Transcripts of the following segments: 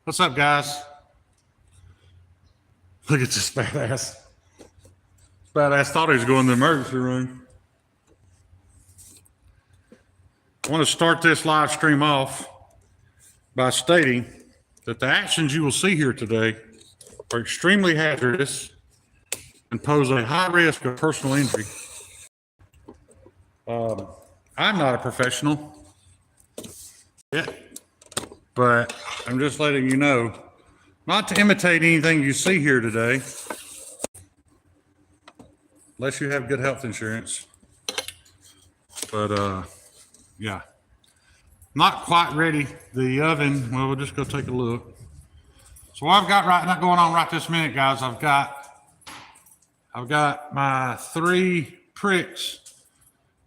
What's up, guys? Look at this badass. Badass thought he was going to the emergency room. I want to start this live stream off by stating that the actions you will see here today are extremely hazardous and pose a high risk of personal injury. I'm not a professional yet, but I'm just letting you know not to imitate anything you see here today, unless you have good health insurance. But yeah, not quite ready. The oven, well, we'll just go take a look. So what I've got not going on right this minute, guys, I've got my 3 pricks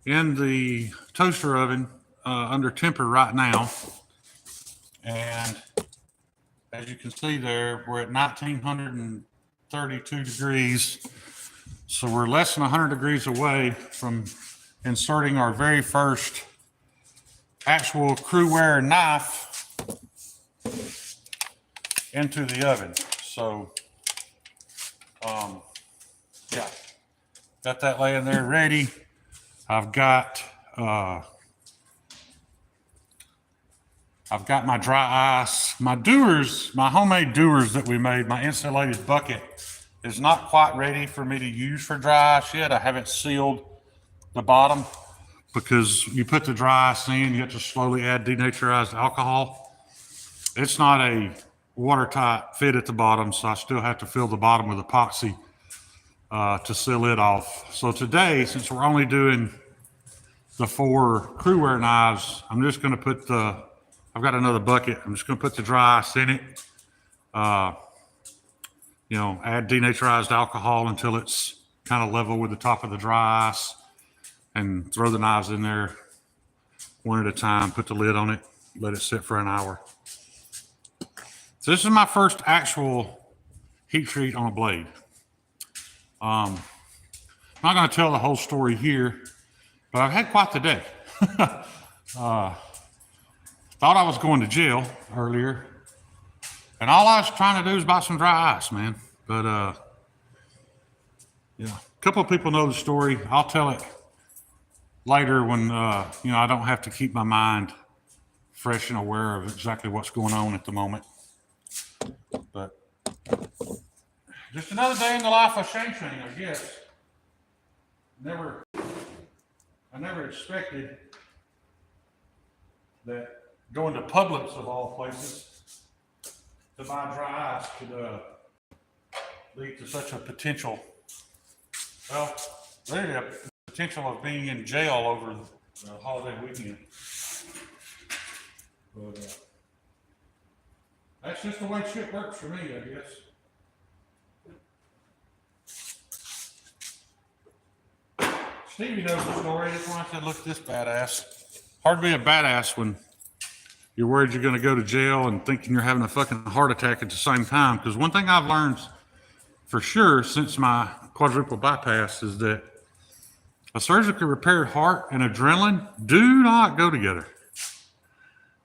in the toaster oven under temper right now. And as you can see there, we're at 1932 degrees. So we're less than 100 degrees away from inserting our very first actual Cruwear knife into the oven. So, yeah, got that laying there ready. I've got my dry ice, my dewars, my homemade dewars that we made. My insulated bucket is not quite ready for me to use for dry ice yet. I haven't sealed the bottom because you put the dry ice in, you have to slowly add denaturized alcohol. It's not a watertight fit at the bottom, so I still have to fill the bottom with epoxy to seal it off. So today, since we're only doing the 4 Cruwear knives, I'm just going to put I've got another bucket. I'm just going to put the dry ice in it. Add denaturized alcohol until it's kind of level with the top of the dry ice, and throw the knives in there one at a time. Put the lid on it, let it sit for an hour. So this is my first actual heat treat on a blade. I'm not going to tell the whole story here, but I've had quite the day. Thought I was going to jail earlier, and all I was trying to do is buy some dry ice, man. But a couple of people know the story. I'll tell it later when I don't have to keep my mind fresh and aware of exactly what's going on at the moment. But just another day in the life of Shane, I guess. I never expected that going to Publix, of all places, to buy dry ice could lead to such a potential, really a potential of being in jail over the holiday weekend. But that's just the way shit works for me, I guess. Stevie knows the story. That's why I said, look at this badass. Hard to be a badass when you're worried you're going to go to jail and thinking you're having a fucking heart attack at the same time. Because one thing I've learned for sure since my quadruple bypass is that a surgically repaired heart and adrenaline do not go together.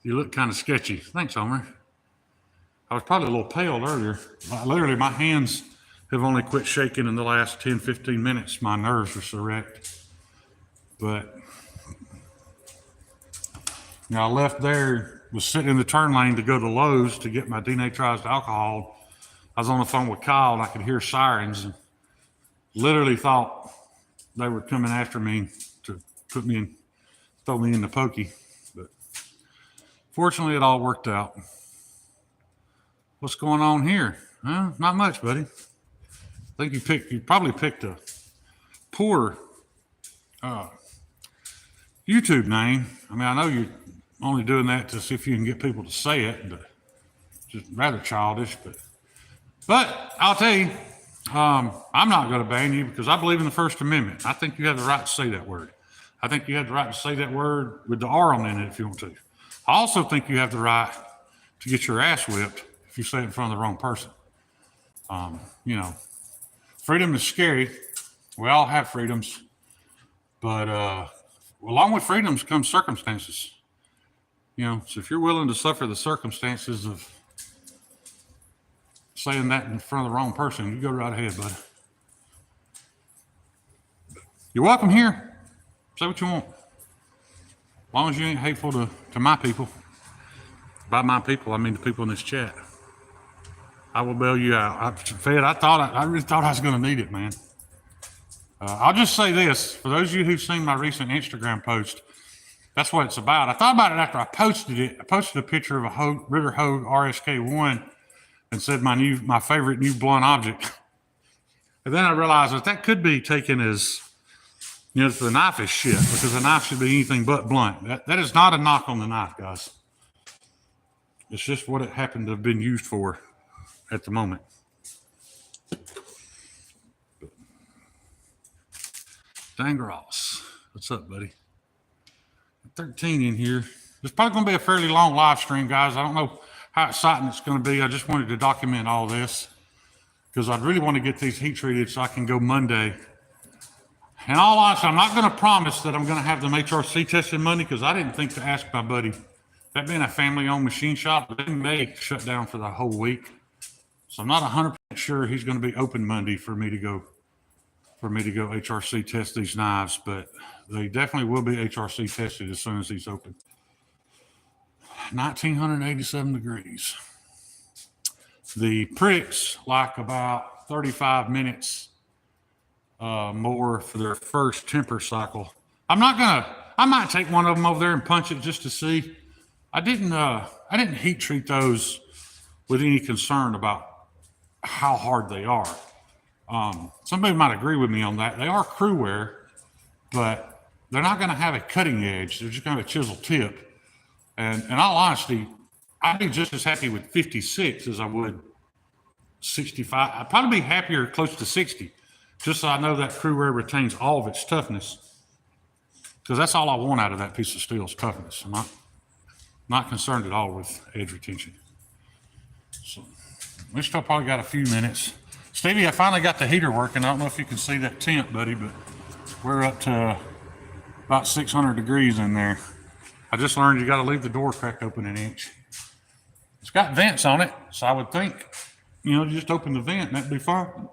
You look kind of sketchy. Thanks, Homer. I was probably a little pale earlier. Literally, my hands have only quit shaking in the last 10, 15 minutes. My nerves are so wrecked. But I left there, was sitting in the turn lane to go to Lowe's to get my denaturized alcohol. I was on the phone with Kyle and I could hear sirens and literally thought they were coming after me to throw me in the pokey. But fortunately, it all worked out. What's going on here? Not much, buddy. I think you probably picked a poor YouTube name. I mean, I know you're only doing that to see if you can get people to say it, but just rather childish. But I'll tell you, I'm not going to ban you because I believe in the First Amendment. I think you have the right to say that word. I think you have the right to say that word with the R on it if you want to. I also think you have the right to get your ass whipped if you say it in front of the wrong person. Freedom is scary. We all have freedoms, but along with freedoms comes circumstances. So if you're willing to suffer the circumstances of saying that in front of the wrong person. You go right ahead, bud. You're welcome here. Say what you want. As long as you ain't hateful to my people. By my people, I mean the people in this chat. I will bail you out. I really thought I was going to need it, man. I'll just say this. For those of you who've seen my recent Instagram post, that's what it's about. I thought about it after I posted it. I posted a picture of a Ritter Hogue RSK1 and said my favorite new blunt object. And then I realized that could be taken as, the knife is shit, because a knife should be anything but blunt. That is not a knock on the knife, guys. It's just what it happened to have been used for at the moment. Dang Ross. What's up, buddy? 13 in here. It's probably going to be a fairly long live stream, guys. I don't know how exciting it's going to be. I just wanted to document all this because I'd really want to get these heat treated so I can go Monday. In all honesty, I'm not going to promise that I'm going to have them HRC tested Monday because I didn't think to ask my buddy. That being a family-owned machine shop, they may shut down for the whole week. So I'm not 100% sure he's going to be open Monday for me to go HRC test these knives, but they definitely will be HRC tested as soon as he's open. 1987 degrees. The pricks like about 35 minutes more for their first temper cycle. I might take one of them over there and punch it just to see. I didn't heat treat those with any concern about how hard they are. Somebody might agree with me on that. They are Cruwear, but they're not going to have a cutting edge. They're just going to have a chisel tip. And in all honesty, I'd be just as happy with 56 as I would 65. I'd probably be happier close to 60, just so I know that Cruwear retains all of its toughness. Because that's all I want out of that piece of steel is toughness. I'm not concerned at all with edge retention. So we still probably got a few minutes. Stevie, I finally got the heater working. I don't know if you can see that temp, buddy, but we're up to about 600 degrees in there. I just learned you got to leave the door cracked open an inch. It's got vents on it, so I would think, just open the vent and that'd be fine.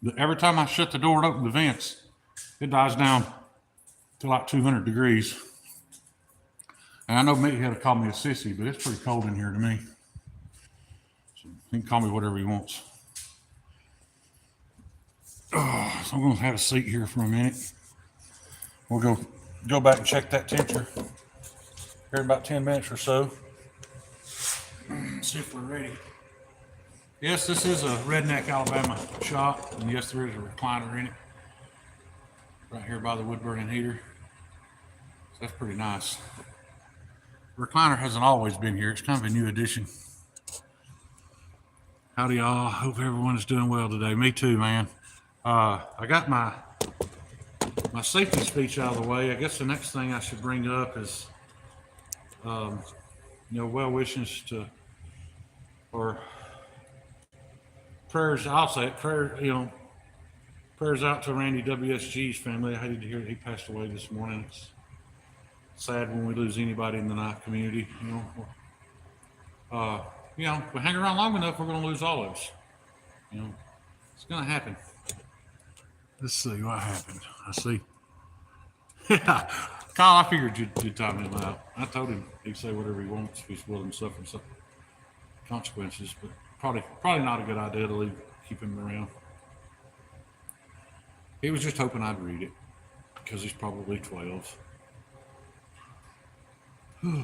But every time I shut the door and open the vents, it dies down to like 200 degrees. And I know Meathead will call me a sissy, but it's pretty cold in here to me. So he can call me whatever he wants. Oh, so I'm going to have a seat here for a minute. We'll go back and check that temperature here in about 10 minutes or so. See if we're ready. Yes, this is a Redneck, Alabama shop, and yes, there is a recliner in it. Right here by the wood burning heater. So that's pretty nice. The recliner hasn't always been here. It's kind of a new addition. Howdy, y'all. Hope everyone is doing well today. Me too, man. I got my safety speech out of the way. I guess the next thing I should bring up is, well wishes to, or prayers. I'll say it. Prayers out to Randy WSG's family. I hated to hear that he passed away this morning. It's sad when we lose anybody in the knife community. We hang around long enough, we're going to lose all of us. It's going to happen. Let's see what happened. I see. Yeah, Kyle, I figured you'd time him out. I told him he'd say whatever he wants if he's willing to suffer some consequences, but probably not a good idea to keep him around. He was just hoping I'd read it because he's probably 12. Anyway,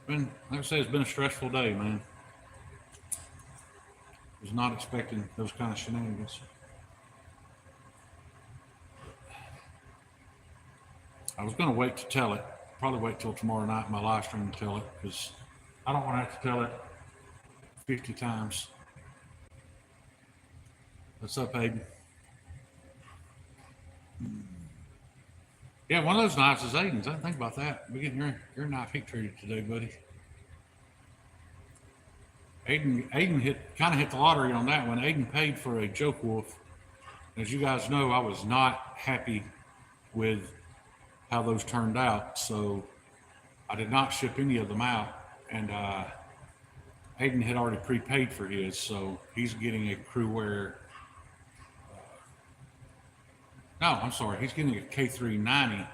like I say, it's been a stressful day, man. Was not expecting those kind of shenanigans. I was going to wait to tell it. Probably wait till tomorrow night in my live stream to tell it because I don't want to have to tell it 50 times. What's up, Aiden? Yeah, one of those knives is Aiden's. I didn't think about that. We're getting your knife heat treated today, buddy. Aiden kind of hit the lottery on that one. Aiden paid for a Joke Wolf. As you guys know, I was not happy with how those turned out, so I did not ship any of them out. And Hayden had already prepaid for his, so he's getting a Cruwear. No, I'm sorry, he's getting a K390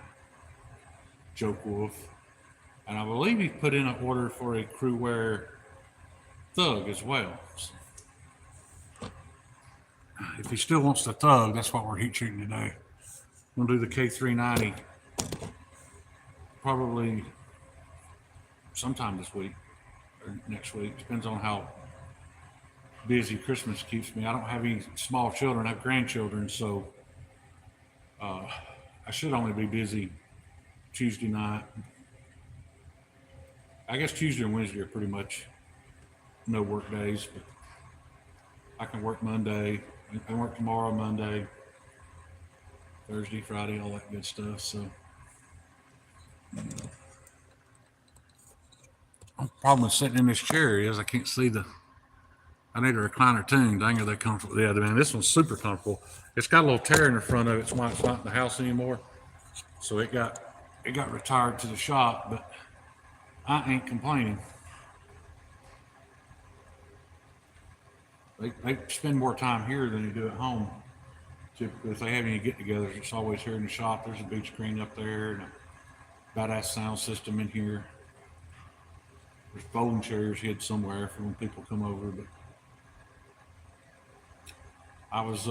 Joke Wolf, and I believe he put in an order for a Cruwear Thug as well. So if he still wants the Thug, that's what we're heat treating today. We'll do the K390 probably sometime this week or next week. Depends on how busy Christmas keeps me. I don't have any small children. I have grandchildren, so I should only be busy Tuesday night. I guess Tuesday and Wednesday are pretty much no work days, but I can work Monday. I can work tomorrow, Monday, Thursday, Friday, all that good stuff. So the problem with sitting in this chair is I can't see I need a recliner too. Dang, are they comfortable? Yeah, man, this one's super comfortable. It's got a little tear in the front of it. It's why it's not in the house anymore. So it got retired to the shop, but I ain't complaining. They spend more time here than they do at home. Typically, if they have any get-togethers, it's always here in the shop. There's a big screen up there and a badass sound system in here. There's folding chairs hid somewhere for when people come over, but I was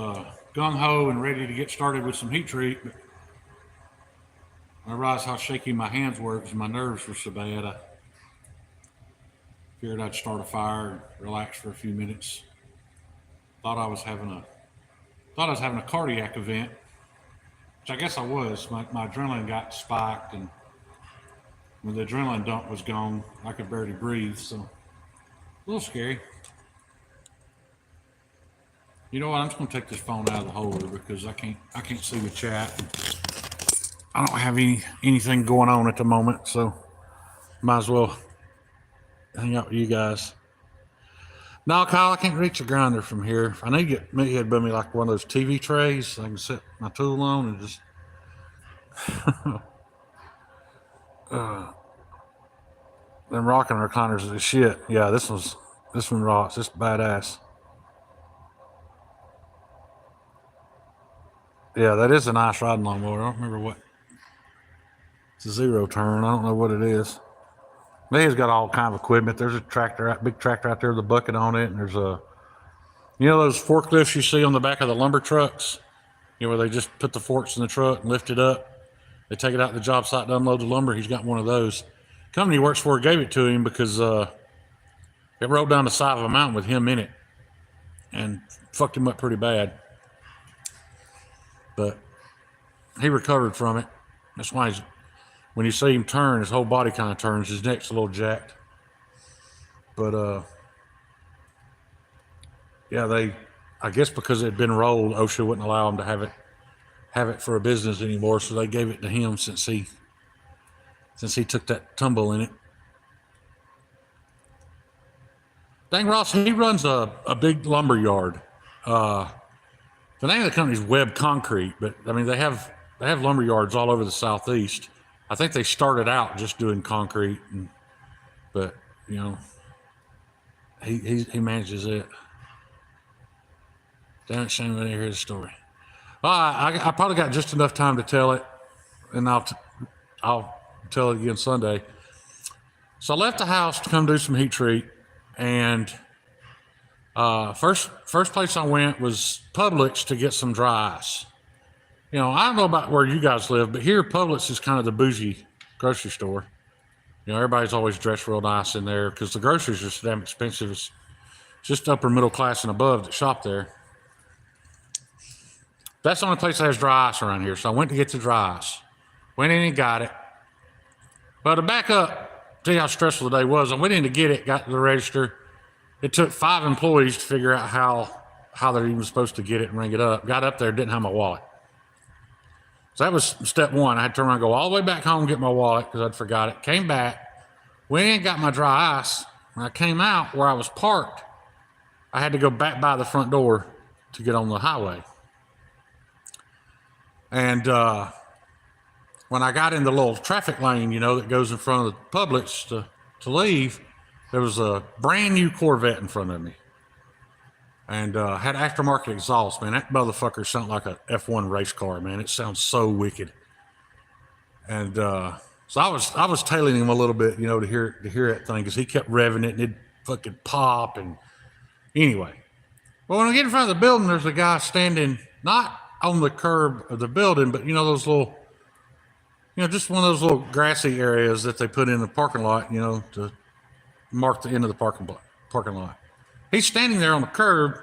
gung-ho and ready to get started with some heat treat, but I realized how shaky my hands were because my nerves were so bad. I figured I'd start a fire and relax for a few minutes. Thought I was having a cardiac event, which I guess I was. My adrenaline got spiked, and when the adrenaline dump was gone, I could barely breathe. So a little scary. You know what? I'm just gonna take this phone out of the holder because I can't see the chat. I don't have anything going on at the moment, so might as well hang out with you guys. No, Kyle, I can't reach a grinder from here. I need to get me head by me like one of those TV trays so I can set my tool on and just them rocking recliners is shit. Yeah, this one rocks. It's badass. Yeah, that is a nice riding lawnmower. I don't remember what. It's a zero turn. I don't know what it is. They've got all kind of equipment. There's a tractor, big tractor out there with a bucket on it, and there's those forklifts you see on the back of the lumber trucks, where they just put the forks in the truck and lift it up. They take it out to the job site to unload the lumber. He's got one of those. The company he works for gave it to him because it rolled down the side of a mountain with him in it and fucked him up pretty bad. But he recovered from it. That's why when you see him turn, his whole body kind of turns. His neck's a little jacked. But yeah, I guess because it had been rolled, OSHA wouldn't allow him to have it for a business anymore, so they gave it to him since he took that tumble in it. Dang, Ross, he runs a big lumber yard. The name of the company is Webb Concrete, but I mean they have lumber yards all over the Southeast. I think they started out just doing concrete, but he manages it. Damn it, shame I didn't hear the story. I probably got just enough time to tell it, and I'll tell it again Sunday. So I left the house to come do some heat treat, and first place I went was Publix to get some dry ice. I don't know about where you guys live, but here Publix is kind of the bougie grocery store. Everybody's always dressed real nice in there because the groceries are so damn expensive. It's just upper middle class and above that shop there. That's the only place that has dry ice around here. So I went to get the dry ice. Went in and got it. But to back up, tell you how stressful the day was, I went in to get it, got to the register. It took 5 employees to figure out how they're even supposed to get it and ring it up. Got up there, didn't have my wallet. So that was step one. I had to turn around and go all the way back home and get my wallet because I'd forgot it. Came back, went in and got my dry ice. When I came out where I was parked, I had to go back by the front door to get on the highway. And when I got in the little traffic lane, that goes in front of the Publix to leave, There was a brand new Corvette in front of me, and had aftermarket exhaust. Man, that motherfucker sounded like a F1 race car. Man, it sounds so wicked. And so I was tailing him a little bit, you know, to hear that thing, because he kept revving it and it'd fucking pop. And anyway, well, when I get in front of the building, there's a guy standing not on the curb of the building, but you know those little, you know, just one of those little grassy areas that they put in the parking lot, you know, to mark the end of the parking lot. He's standing there on the curb,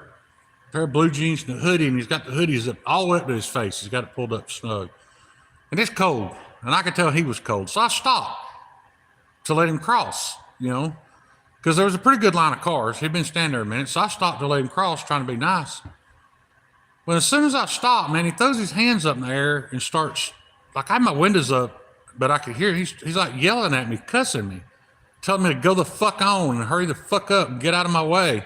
pair of blue jeans and a hoodie, and he's got the hoodies up all the way up to his face. He's got it pulled up snug. And it's cold, and I could tell he was cold. So I stopped to let him cross, you know, because there was a pretty good line of cars. He'd been standing there a minute, so I stopped to let him cross, trying to be nice. Well, as soon as I stopped, man, he throws his hands up in the air and starts, like I had my windows up, but I could hear, he's like yelling at me, cussing me, telling me to go the fuck on and hurry the fuck up and get out of my way.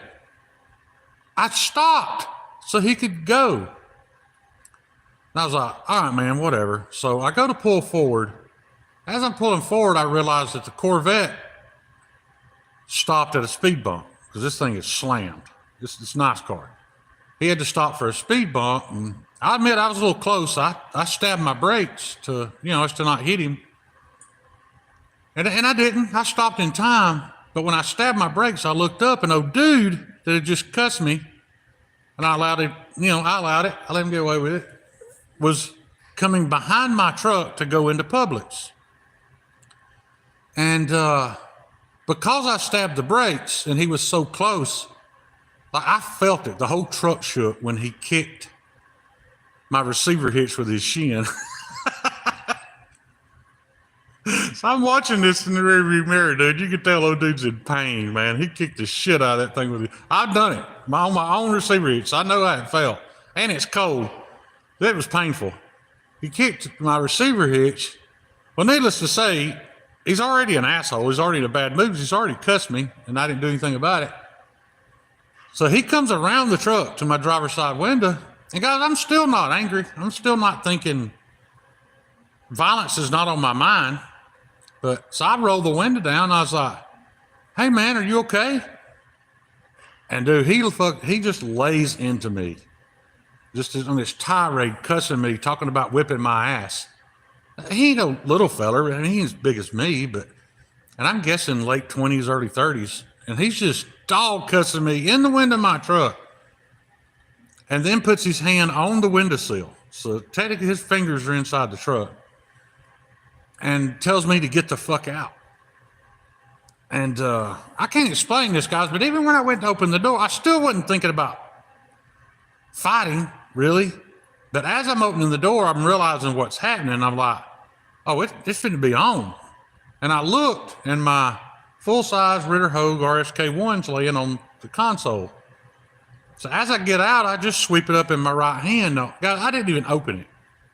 I stopped so he could go. And I was like, all right, man, whatever. So I go to pull forward. As I'm pulling forward, I realized that the Corvette stopped at a speed bump, because this thing is slammed. It's a nice car. He had to stop for a speed bump, and I admit I was a little close. I stabbed my brakes to, you know, to not hit him. And I didn't. I stopped in time. But when I stabbed my brakes, I looked up, and old dude that had just cussed me, and I allowed it, you know, I let him get away with it, was coming behind my truck to go into Publix. And because I stabbed the brakes and he was so close, like I felt it. The whole truck shook when he kicked my receiver hitch with his shin. So I'm watching this in the rearview mirror, dude. You can tell old dude's in pain, man. He kicked the shit out of that thing with it. I've done it on my own receiver hitch. So I know how it felt. And it's cold. That was painful. He kicked my receiver hitch. Well, needless to say, he's already an asshole. He's already in a bad mood. He's already cussed me, and I didn't do anything about it. So he comes around the truck to my driver's side window. And guys, I'm still not angry. I'm still not thinking violence is not on my mind. But so I rolled the window down. I was like, hey, man, are you okay? And dude, he just lays into me. Just on this tirade, cussing me, talking about whipping my ass. He ain't no little feller, and he ain't as big as me, and I'm guessing late 20s, early 30s. And he's just dog cussing me in the window of my truck. And then puts his hand on the windowsill. So technically his fingers are inside the truck. And tells me to get the fuck out. And I can't explain this, guys, but even when I went to open the door, I still wasn't thinking about fighting, really. But as I'm opening the door, I'm realizing what's happening. I'm like, oh, it's finna be on. And I looked, and my full-size Ritter Hogue RSK1's laying on the console. So as I get out, I just sweep it up in my right hand. No, guys, I didn't even open it.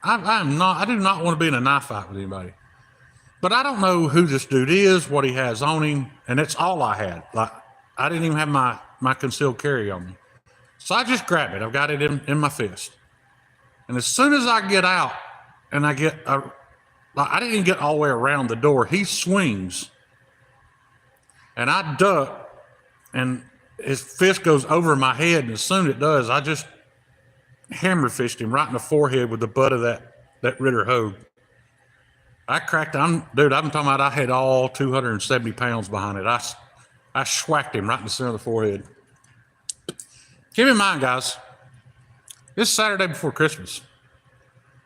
I do not want to be in a knife fight with anybody. But I don't know who this dude is, what he has on him, and that's all I had. Like, I didn't even have my concealed carry on me. So I just grab it. I've got it in my fist. And as soon as I get out, and I didn't even get all the way around the door, he swings. And I duck, and his fist goes over my head, and as soon as it does, I just hammer fisted him right in the forehead with the butt of that Ritter Hogue. I cracked, I'm talking about I had all 270 pounds behind it. I schwacked him right in the center of the forehead. Keep in mind, guys, this Saturday before Christmas.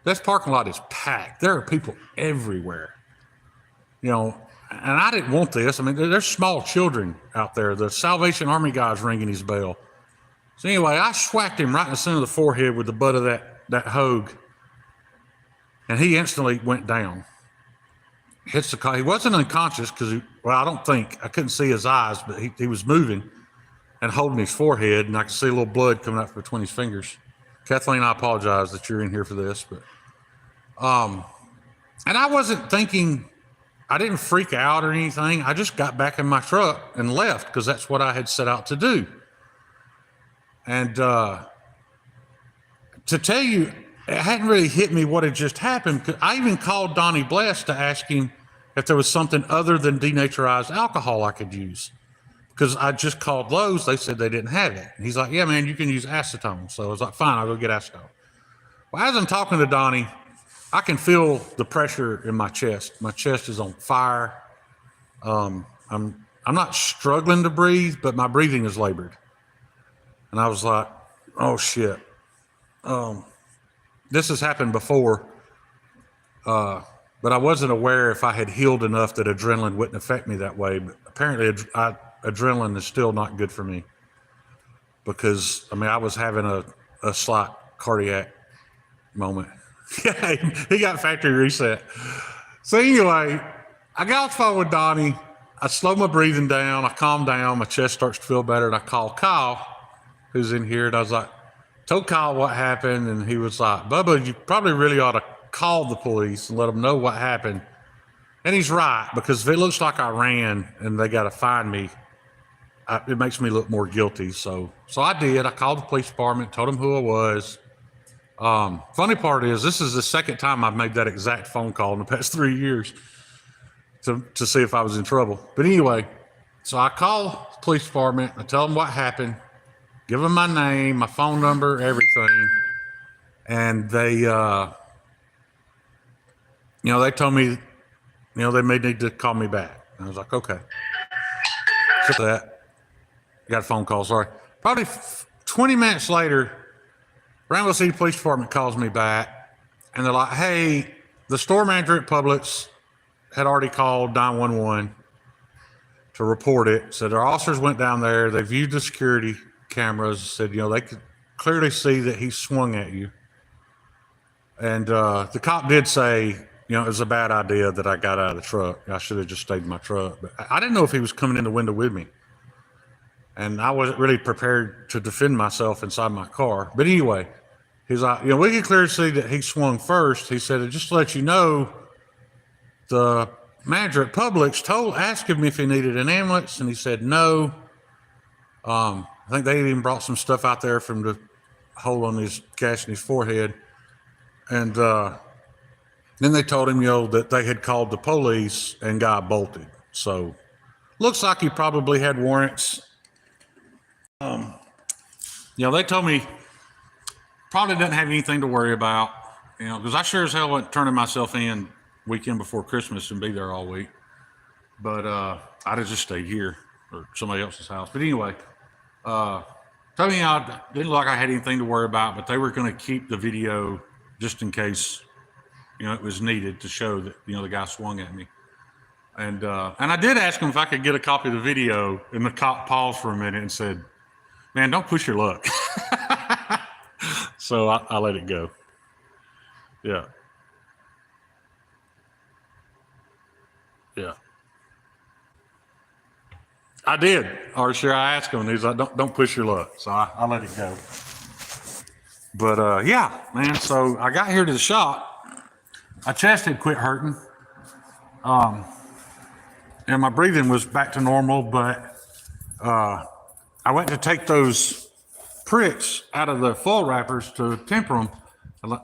This parking lot is packed. There are people everywhere. You know, and I didn't want this. I mean, there's small children out there. The Salvation Army guy's ringing his bell. So anyway, I schwacked him right in the center of the forehead with the butt of that Hogue. And he instantly went down. Hits the car. He wasn't unconscious because, I don't think, I couldn't see his eyes, but he was moving and holding his forehead, and I could see a little blood coming out between his fingers. Kathleen, I apologize that you're in here for this, but, and I wasn't thinking, I didn't freak out or anything. I just got back in my truck and left because that's what I had set out to do. And to tell you, it hadn't really hit me what had just happened. I even called Donnie Bless to ask him if there was something other than denaturized alcohol I could use. because I just called Lowe's. They said they didn't have it. And he's like, yeah, man, you can use acetone. So I was like, fine, I'll go get acetone. Well, as I'm talking to Donnie, I can feel the pressure in my chest. My chest is on fire. I'm not struggling to breathe, but my breathing is labored. And I was like, oh shit. This has happened before, but I wasn't aware if I had healed enough that adrenaline wouldn't affect me that way. But apparently, adrenaline is still not good for me because, I mean, I was having a slight cardiac moment. Yeah, he got factory reset. So anyway, I got off the phone with Donnie. I slowed my breathing down. I calmed down. My chest starts to feel better. And I called Kyle, who's in here. And I was like, told Kyle what happened. And he was like, Bubba, you probably really ought to call the police and let them know what happened. And he's right, because if it looks like I ran and they got to find me, it makes me look more guilty. So I did. I called the police department, told them who I was. Funny part is, this is the second time I've made that exact phone call in the past 3 years to see if I was in trouble. But anyway, so I call the police department. I tell them what happened, give them my name, my phone number, everything. And they, they told me, they may need to call me back. And I was like, okay. So that, got a phone call, sorry. Probably 20 minutes later, Ranville City Police Department calls me back, and they're like, hey, the store manager at Publix had already called 911 to report it. Said their officers went down there, they viewed the security cameras, said, they could clearly see that he swung at you. And the cop did say, it was a bad idea that I got out of the truck. I should have just stayed in my truck. But I didn't know if he was coming in the window with me. And I wasn't really prepared to defend myself inside my car. But anyway, he's like, we can clearly see that he swung first. He said, just to let you know, the manager at Publix asked him if he needed an ambulance, and he said no. I think they even brought some stuff out there from the hole on his gash in his forehead. And then they told him, that they had called the police and guy bolted. So looks like he probably had warrants. They told me probably didn't have anything to worry about, because I sure as hell wasn't turning myself in weekend before Christmas and be there all week. But I'd have just stayed here or somebody else's house. But anyway, told me I didn't look like I had anything to worry about, but they were going to keep the video just in case, it was needed to show that, the guy swung at me. And I did ask him if I could get a copy of the video, and the cop paused for a minute and said, man, don't push your luck. So I let it go. Yeah. Yeah. I did. Or sure, I asked him, and he's like, don't push your luck. So I let it go. But yeah, man, so I got here to the shop. My chest had quit hurting. And my breathing was back to normal, but I went to take those pricks out of the foil wrappers to temper them,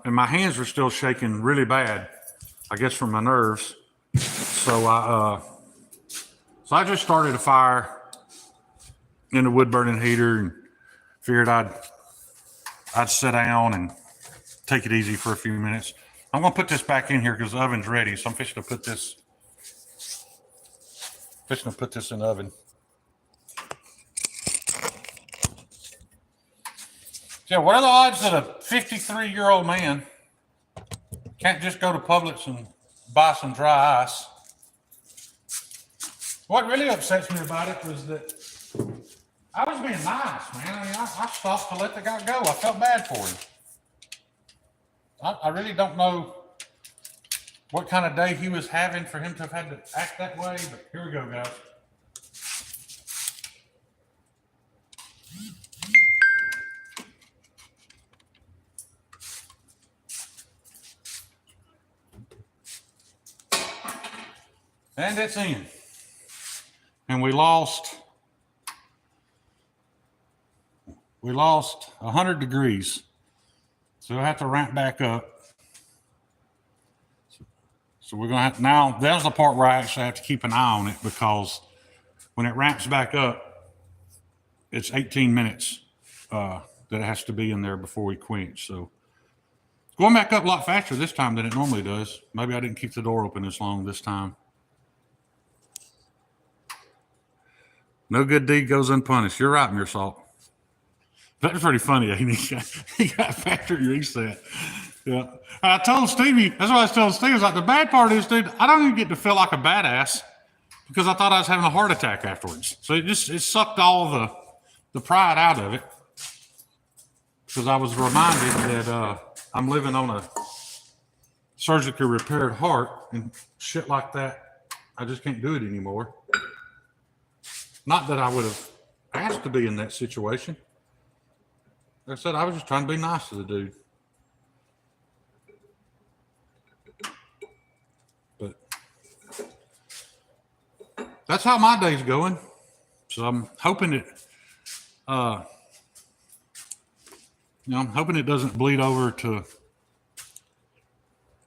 and my hands were still shaking really bad, I guess from my nerves. So I just started a fire in the wood burning heater and figured I'd sit down and take it easy for a few minutes. I'm gonna put this back in here because the oven's ready, so I'm fixing to put this in the oven. Yeah, what are the odds that a 53-year-old man can't just go to Publix and buy some dry ice? What really upsets me about it was that I was being nice, man. I mean, I stopped to let the guy go. I felt bad for him. I really don't know what kind of day he was having for him to have had to act that way, but here we go, guys. And it's in. And we lost 100 degrees. So we'll have to ramp back up. So we're going to there's the part where I actually have to keep an eye on it, because when it ramps back up, it's 18 minutes that it has to be in there before we quench. So going back up a lot faster this time than it normally does. Maybe I didn't keep the door open as long this time. No good deed goes unpunished. You're right, Mearsalt. That's pretty funny. He got factory reset. Yeah. I told Stevie, that's what I was telling Stevie, I was like, the bad part is, dude, I don't even get to feel like a badass because I thought I was having a heart attack afterwards. So it sucked all the pride out of it. Because I was reminded that I'm living on a surgically repaired heart and shit like that. I just can't do it anymore. Not that I would have asked to be in that situation. Like I said, I was just trying to be nice to the dude. But that's how my day's going. So I'm hoping I'm hoping it doesn't bleed over to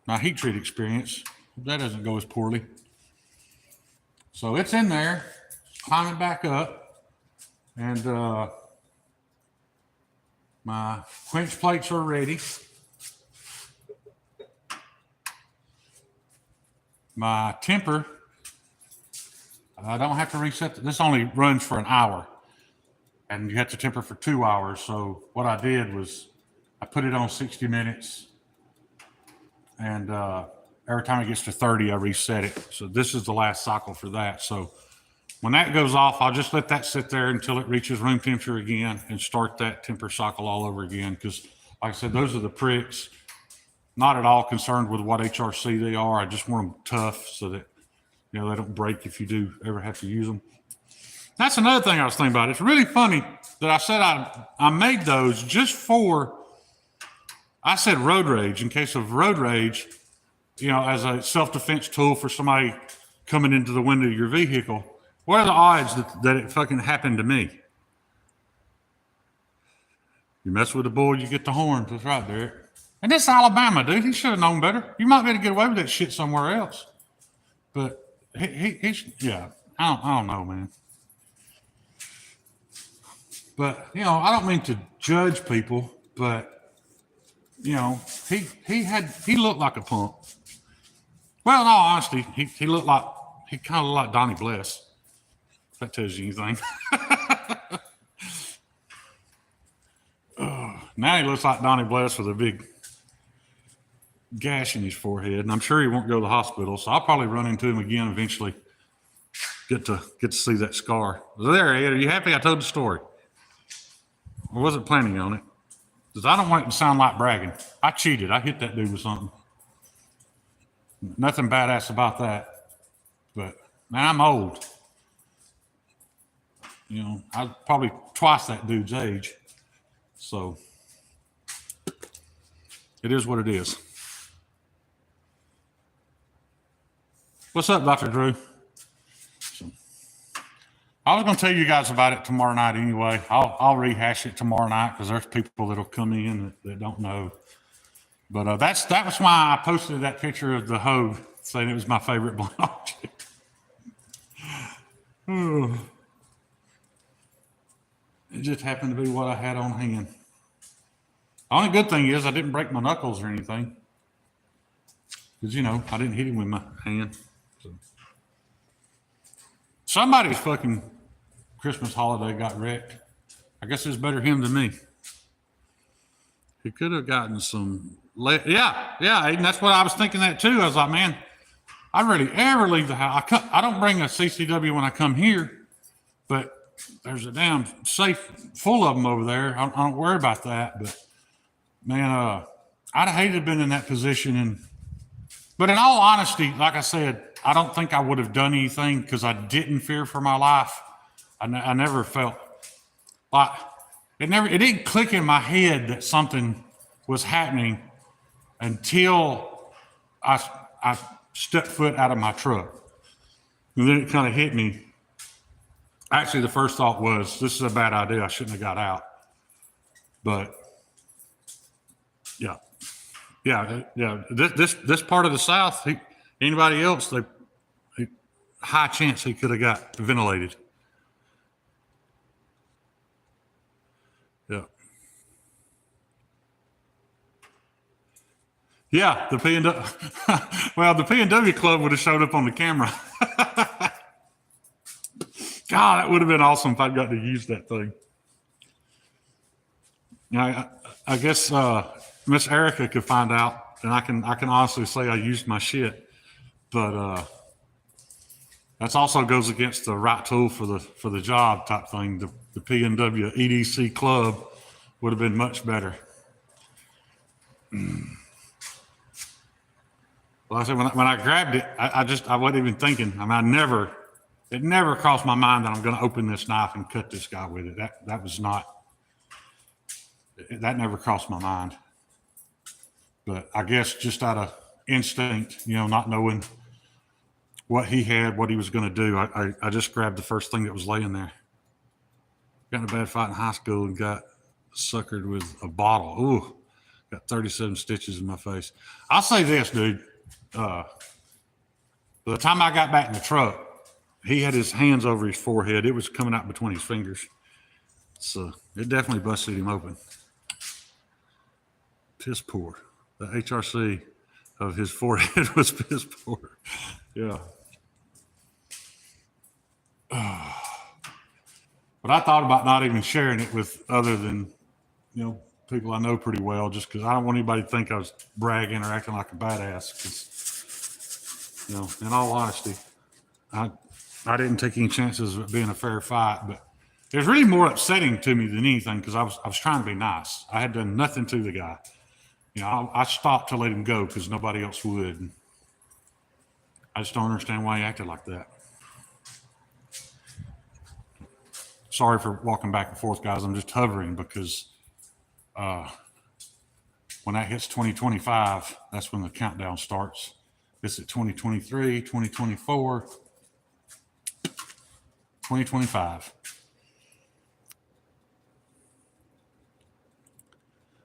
my heat treat experience. That doesn't go as poorly. So it's in there, climbing back up, and my quench plates are ready. My temper, I don't have to reset. This only runs for an hour, and you have to temper for 2 hours. So what I did was I put it on 60 minutes, and every time it gets to 30, I reset it. So this is the last cycle for that. So when that goes off, I'll just let that sit there until it reaches room temperature again and start that temper cycle all over again. Because like I said, those are the pricks. Not at all concerned with what HRC they are. I just want them tough so that, they don't break if you do ever have to use them. That's another thing I was thinking about. It's really funny that I said I made those just for, I said road rage, in case of road rage, as a self-defense tool for somebody coming into the window of your vehicle. What are the odds that it fucking happened to me? You mess with the bull, you get the horns. That's right, Derek. And this Alabama, dude, he should have known better. You might be able to get away with that shit somewhere else. But he's I don't know, man. But, I don't mean to judge people, but, he looked like a punk. Well, in all honesty, he kind of looked like Donnie Bless. If that tells you anything. Now he looks like Donnie Bless with a big gash in his forehead, and I'm sure he won't go to the hospital. So I'll probably run into him again eventually. Get to see that scar. There, Ed. Are you happy I told the story? I wasn't planning on it because I don't want it to sound like bragging. I cheated. I hit that dude with something. Nothing badass about that. But man, I'm old. I'm probably twice that dude's age. So it is what it is. What's up, Dr. Drew? I was going to tell you guys about it tomorrow night anyway. I'll rehash it tomorrow night because there's people that'll come in that don't know. But that was why I posted that picture of the hoe saying it was my favorite blunt object. It just happened to be what I had on hand. The only good thing is I didn't break my knuckles or anything. Because, I didn't hit him with my hand. So. Somebody's fucking Christmas holiday got wrecked. I guess it's better him than me. He could have gotten some... Yeah, Aiden, that's what I was thinking that too. I was like, man, I rarely ever leave the house. I don't bring a CCW when I come here, but there's a damn safe full of them over there. I don't worry about that. But man, I'd have hated to have been in that position. But in all honesty, like I said, I don't think I would have done anything because I didn't fear for my life. I never felt like it didn't click in my head that something was happening until I stepped foot out of my truck. And then it kind of hit me. Actually, the first thought was, this is a bad idea. I shouldn't have got out. But yeah. This part of the South, anybody else, high chance he could have got ventilated. Yeah, the P and W. Well, the P and W club would have showed up on the camera. God, that would have been awesome if I'd got to use that thing. I guess Miss Erica could find out, and I can honestly say I used my shit, but that also goes against the right tool for the job type thing. The P and W EDC club would have been much better. Well, I said when I grabbed it, I wasn't even thinking. I mean, it never crossed my mind that I'm going to open this knife and cut this guy with it. That was not. That never crossed my mind. But I guess just out of instinct, not knowing what he had, what he was going to do, I just grabbed the first thing that was laying there. Got in a bad fight in high school and got suckered with a bottle. Ooh, got 37 stitches in my face. I'll say this, dude. By the time I got back in the truck, he had his hands over his forehead. It was coming out between his fingers. So it definitely busted him open. Piss poor. The HRC of his forehead was piss poor. Yeah. But I thought about not even sharing it with other than, people I know pretty well, just because I don't want anybody to think I was bragging or acting like a badass. Because, in all honesty, I didn't take any chances of it being a fair fight. But it was really more upsetting to me than anything because I was trying to be nice. I had done nothing to the guy. I stopped to let him go because nobody else would. I just don't understand why he acted like that. Sorry for walking back and forth, guys. I'm just hovering because when that hits 2025, that's when the countdown starts. It's at 2023, 2024, 2025.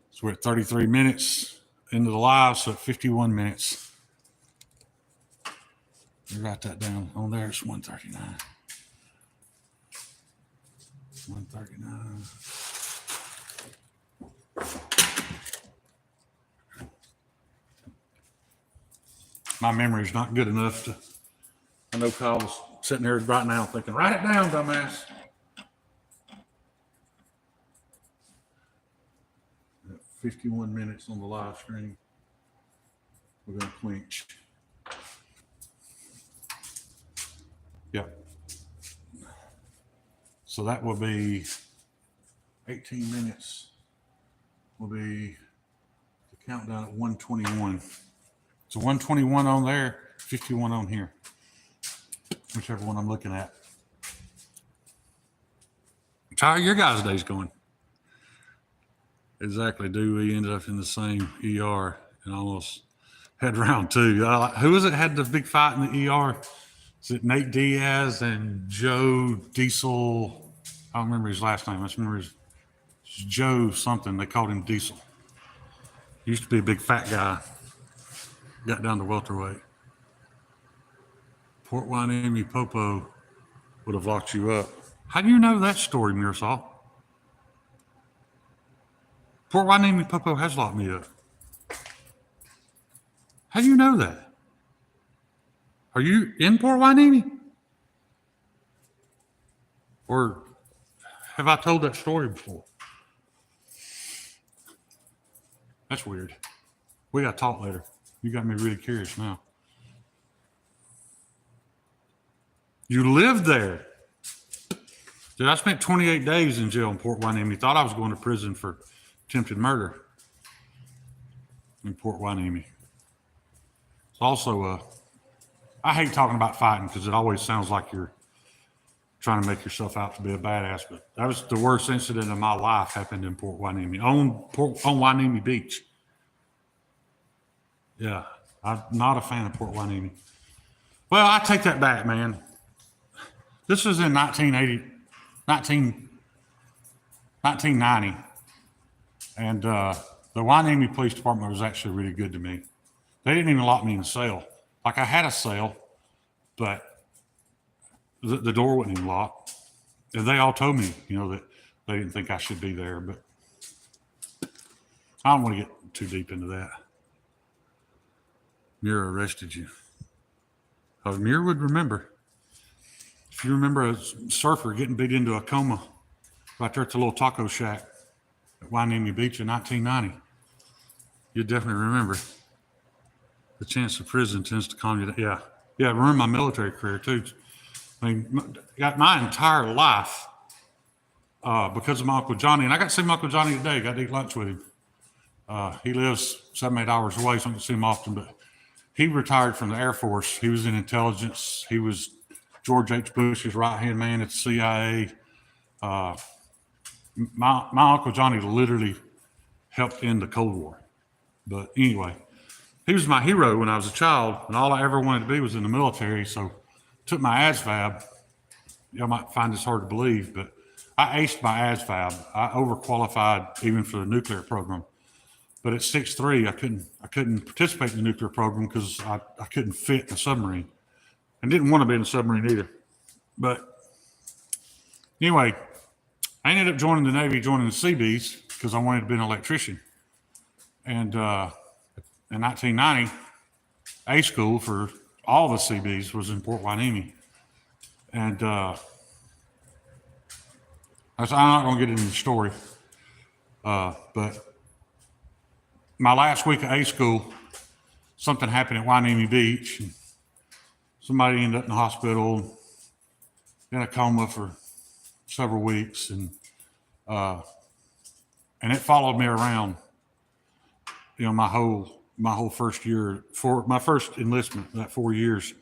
So we're at 33 minutes into the live, so at 51 minutes. You write that down. On there, it's 139. 139. My memory is not good enough to. I know Kyle was sitting there right now thinking, write it down, dumbass. 51 minutes on the live stream. We're going to clinch. Yep. So that will be 18 minutes. Will be the countdown at 121. So 121 on there, 51 on here. Whichever one I'm looking at. How are your guys' days going? Exactly. Dewey ended up in the same ER and almost had round two. Who was it had the big fight in the ER? Is it Nate Diaz and Joe Diesel? I don't remember his last name. I just remember his Joe something. They called him Diesel. He used to be a big fat guy. Got down to welterweight. Port Hueneme Popo would have locked you up. How do you know that story, Mirsal? Port Hueneme Popo has locked me up. How do you know that? Are you in Port Hueneme? Or have I told that story before? That's weird. We got to talk later. You got me really curious now. You lived there. Dude, I spent 28 days in jail in Port Hueneme. Thought I was going to prison for attempted murder in Port Hueneme. It's also, I hate talking about fighting because it always sounds like you're trying to make yourself out to be a badass, but that was the worst incident of my life happened in Port Hueneme, on Hueneme Beach. Yeah, I'm not a fan of Port Hueneme. Well, I take that back, man. This was in 1990. And the Hueneme Police Department was actually really good to me. They didn't even lock me in a cell. Like I had a cell, but the door wasn't even locked. And they all told me, that they didn't think I should be there, but I don't want to get too deep into that. Muir arrested you. Muir would remember. If you remember a surfer getting beat into a coma right there at the little taco shack at Wainimi Beach in 1990, you definitely remember. The chance of prison tends to calm you down. Yeah. Yeah, I remember my military career too. I mean, got my entire life because of my Uncle Johnny. And I got to see my Uncle Johnny today. Got to eat lunch with him. He lives 7-8 hours away, so I don't see him often. But he retired from the Air Force. He was in intelligence. He was George H. Bush's right-hand man at the CIA. My Uncle Johnny literally helped end the Cold War. But anyway, he was my hero when I was a child, and all I ever wanted to be was in the military. So took my ASVAB. You might find this hard to believe, but I aced my ASVAB. I overqualified even for the nuclear program. But at 6'3", I couldn't participate in the nuclear program because I couldn't fit in a submarine. And didn't want to be in a submarine either. But anyway, I ended up joining the Navy, joining the Seabees, because I wanted to be an electrician. And in 1990, A school for all the Seabees was in Port Hueneme. And I'm not going to get into the story, but my last week at A school, something happened at Hueneme Beach. And somebody ended up in the hospital, in a coma for several weeks, and it followed me around. You know, my whole first year, for my first enlistment, that 4 years.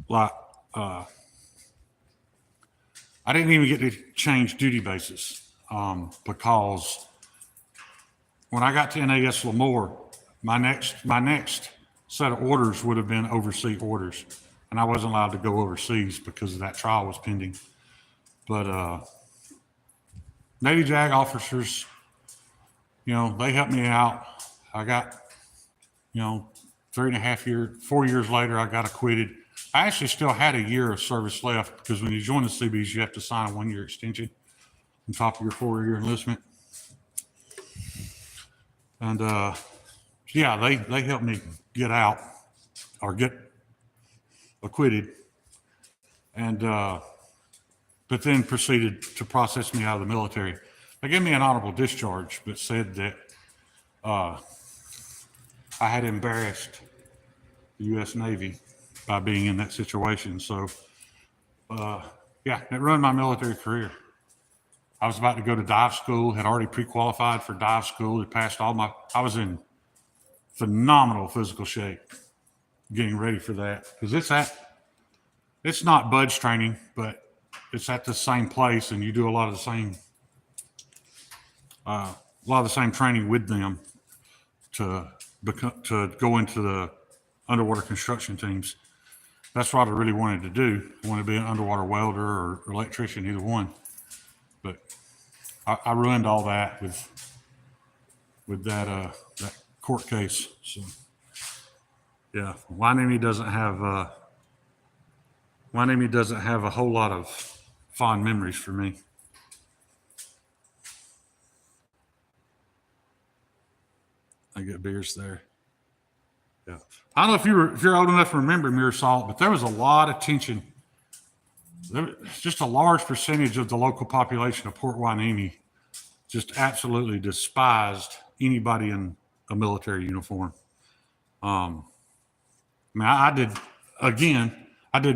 Like, I didn't even get to change duty bases because when I got to NAS Lemoore, my next set of orders would have been overseas orders, and I wasn't allowed to go overseas because that trial was pending. But Navy JAG officers, you know, they helped me out. I got, you know, 4 years later, I got acquitted. I actually still had a year of service left because when you join the Seabees, you have to sign a 1-year extension on top of your 4-year enlistment. And yeah, they helped me get out or get acquitted, and but then proceeded to process me out of the military. They gave me an honorable discharge, but said that I had embarrassed the U.S. Navy by being in that situation. So, yeah, it ruined my military career. I was about to go to dive school, had already pre-qualified for dive school, had passed I was in phenomenal physical shape getting ready for that. Because it's not budge training, but it's at the same place, and you do a lot of the same training with them to go into the underwater construction teams. That's what I really wanted to do. I wanted to be an underwater welder or electrician, either one. But I ruined all that with that court case. So yeah, Hueneme doesn't have a whole lot of fond memories for me. I get beers there. Yeah, I don't know if you're old enough to remember Muir Salt, but there was a lot of tension. Just a large percentage of the local population of Port Hueneme just absolutely despised anybody in a military uniform. I mean, I did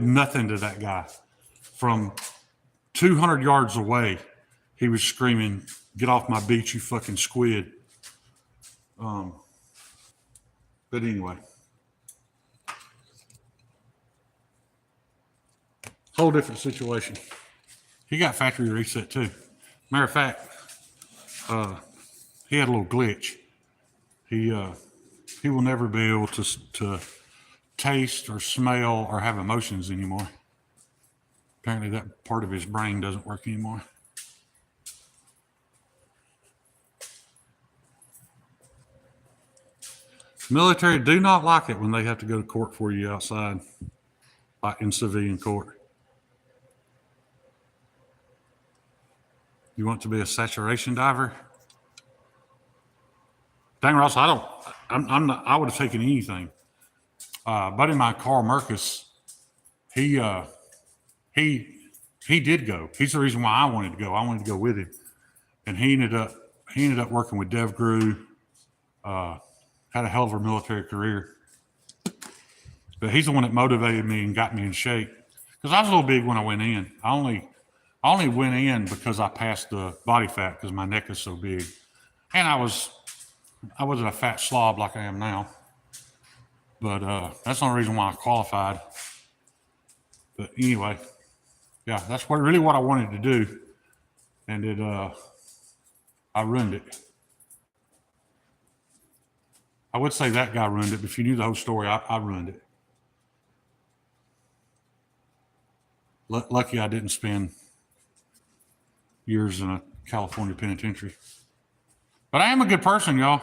nothing to that guy. From 200 yards away, he was screaming, "Get off my beach, you fucking squid." But anyway, whole different situation. He got factory reset too. Matter of fact, he had a little glitch. He will never be able to taste or smell or have emotions anymore. Apparently that part of his brain doesn't work anymore. Military do not like it when they have to go to court for you outside, like in civilian court. You want to be a saturation diver? Dang, Ross, I'm not, I would have taken anything. Buddy of mine, Carl Merkus, he, he, he did go. He's the reason why I wanted to go. I wanted to go with him. And he ended up working with Dev Grew, had a hell of a military career. But he's the one that motivated me and got me in shape. Because I was a little big when I went in. I only went in because I passed the body fat because my neck is so big. And I wasn't a fat slob like I am now. But that's the only reason why I qualified. But anyway, yeah, that's really what I wanted to do. And I ruined it. I would say that guy ruined it, but if you knew the whole story, I ruined it. Lucky I didn't spend years in a California penitentiary. But I am a good person, y'all.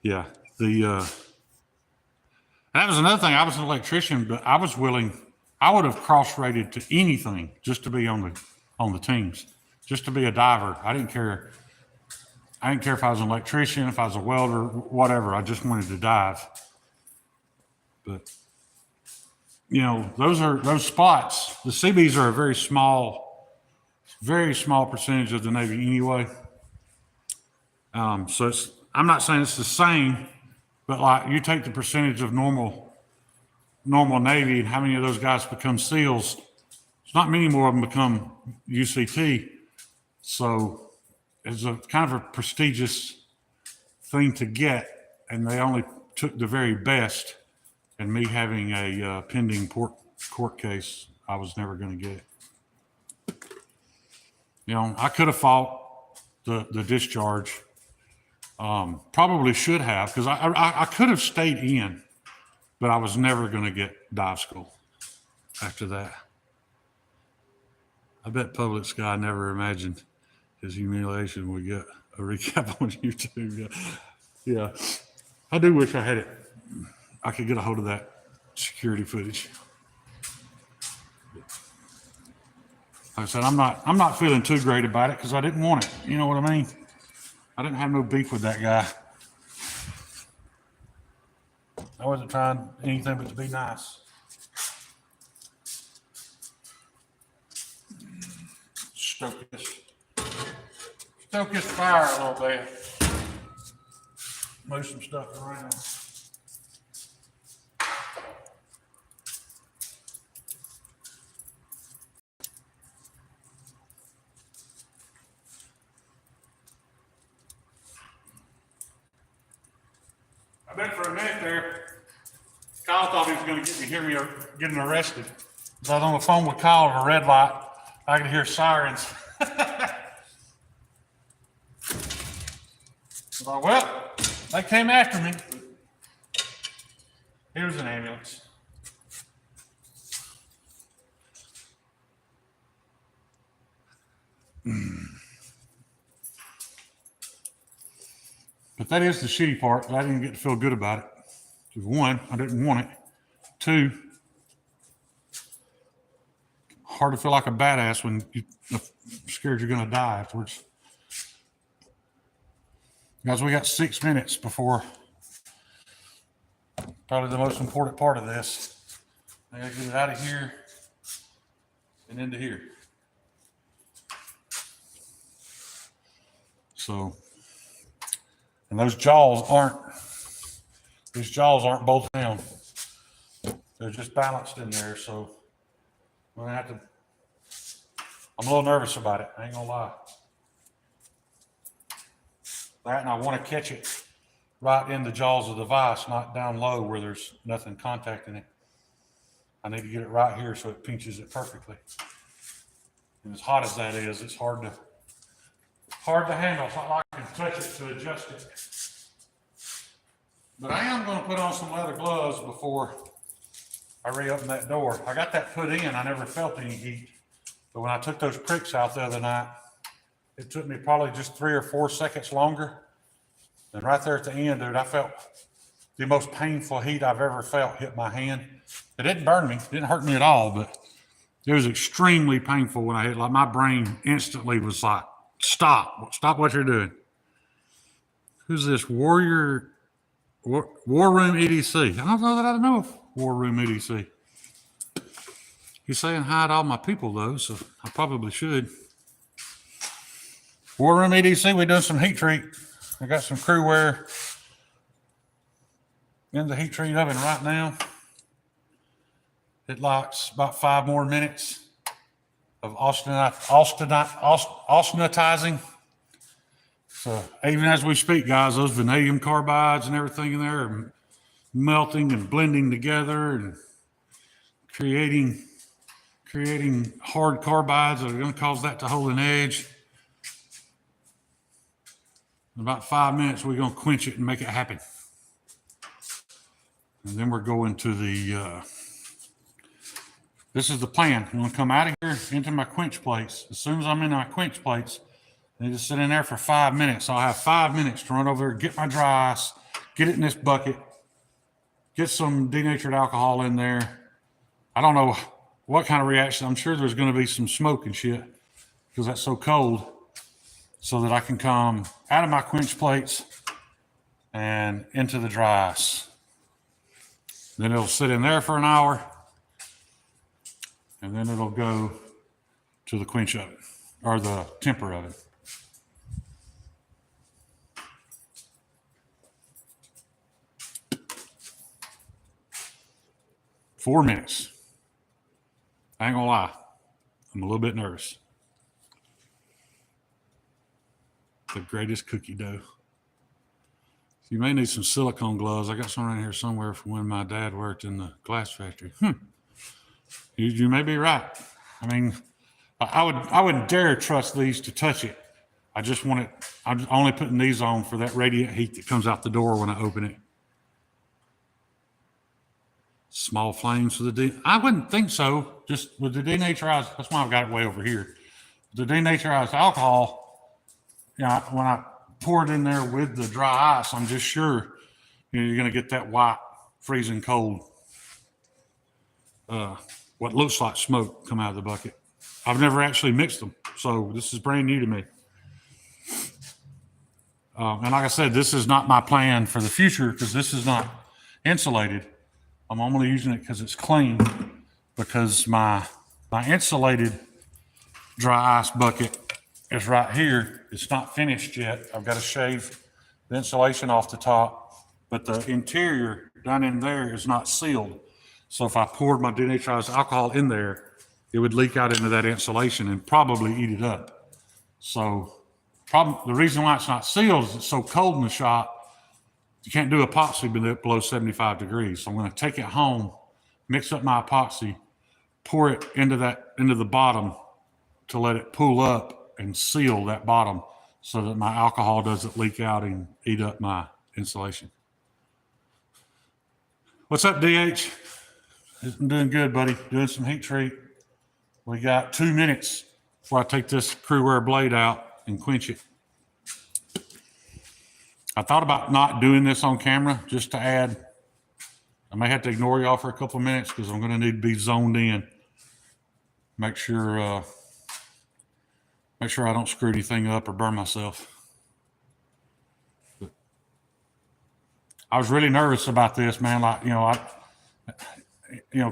Yeah. That was another thing. I was an electrician, but I would have cross-rated to anything just to be on the teams, just to be a diver. I didn't care if I was an electrician, if I was a welder, whatever. I just wanted to dive. But those spots. The CBs are a very small percentage of the Navy anyway. So I'm not saying it's the same, but like you take the percentage of normal Navy and how many of those guys become SEALs. It's not many more of them become UCT. So it's a kind of a prestigious thing to get, and they only took the very best. And me having a pending court case, I was never going to get it. I could have fought the discharge. Probably should have, because I could have stayed in, but I was never going to get dive school after that. I bet Public Sky never imagined his humiliation would get a recap on YouTube. Yeah. I do wish I could get a hold of that security footage. Like I said, I'm not feeling too great about it because I didn't want it. You know what I mean? I didn't have no beef with that guy. I wasn't trying anything but to be nice. Stoke this fire a little bit. Move some stuff around. I bet for a minute there, Kyle thought he was going to hear me getting arrested. As I was on the phone with Kyle at a red light, I could hear sirens. I thought, well, they came after me. It was an ambulance. But that is the shitty part. I didn't get to feel good about it. Because one, I didn't want it. Two, hard to feel like a badass when you're scared you're going to die afterwards. Guys, we got 6 minutes before probably the most important part of this. I got to get it out of here and into here. So, and those jaws aren't bolted down. They're just balanced in there. So I'm a little nervous about it. I ain't gonna lie. That, and I want to catch it right in the jaws of the vise, not down low where there's nothing contacting it. I need to get it right here so it pinches it perfectly. And as hot as that is, it's hard to handle. It's not like I can touch it to adjust it. But I am going to put on some leather gloves before I reopen that door. I got that put in. I never felt any heat. But when I took those pricks out the other night, it took me probably just 3 or 4 seconds longer. And right there at the end, dude, I felt the most painful heat I've ever felt hit my hand. It didn't burn me. It didn't hurt me at all, but it was extremely painful when I hit. Like my brain instantly was like Stop what you're doing. Who's this? War Room EDC. I don't know that I know of War Room EDC. He's saying hi to all my people, though, so I probably should. War Room EDC, we're doing some heat treat. I got some Cruwear in the heat treat oven right now. It likes about 5 more minutes of austenitizing. So even as we speak, guys, those vanadium carbides and everything in there are melting and blending together and creating hard carbides that are going to cause that to hold an edge. In about 5 minutes, we're going to quench it and make it happen. And then we're going to the, this is the plan. I'm going to come out of here into my quench plates. As soon as I'm in my quench plates, they just sit in there for 5 minutes. So I'll have 5 minutes to run over there, get my dry ice, get it in this bucket, get some denatured alcohol in there. I don't know what kind of reaction. I'm sure there's going to be some smoke and shit because that's so cold, so that I can come out of my quench plates and into the dry ice. Then it'll sit in there for an hour, and then it'll go to the quench oven or the temper oven. Four minutes. I ain't gonna lie, I'm a little bit nervous. The greatest cookie dough. You may need some silicone gloves. I got some around here somewhere from when my dad worked in the glass factory. You may be right. I mean, I wouldn't dare trust these to touch it. I'm only putting these on for that radiant heat that comes out the door when I open it. Small flames for the I wouldn't think so. Just with the denaturized, that's why I've got it way over here. The denaturized alcohol, when I pour it in there with the dry ice, I'm just sure you're going to get that white, freezing cold, what looks like smoke come out of the bucket. I've never actually mixed them, so this is brand new to me. And like I said, this is not my plan for the future because this is not insulated. I'm only using it because it's clean, because my insulated dry ice bucket is right here. It's not finished yet. I've got to shave the insulation off the top, but the interior down in there is not sealed. So if I poured my denaturized alcohol in there, it would leak out into that insulation and probably eat it up. So the reason why it's not sealed is it's so cold in the shop. You can't do epoxy below 75 degrees. So I'm going to take it home, mix up my epoxy, pour it into the bottom to let it pull up and seal that bottom so that my alcohol doesn't leak out and eat up my insulation. What's up, DH? I'm doing good, buddy. Doing some heat treat. We got 2 minutes before I take this Cruwear blade out and quench it. I thought about not doing this on camera just to add. I may have to ignore y'all for a couple of minutes because I'm going to need to be zoned in. Make sure I don't screw anything up or burn myself. But I was really nervous about this, man. Like,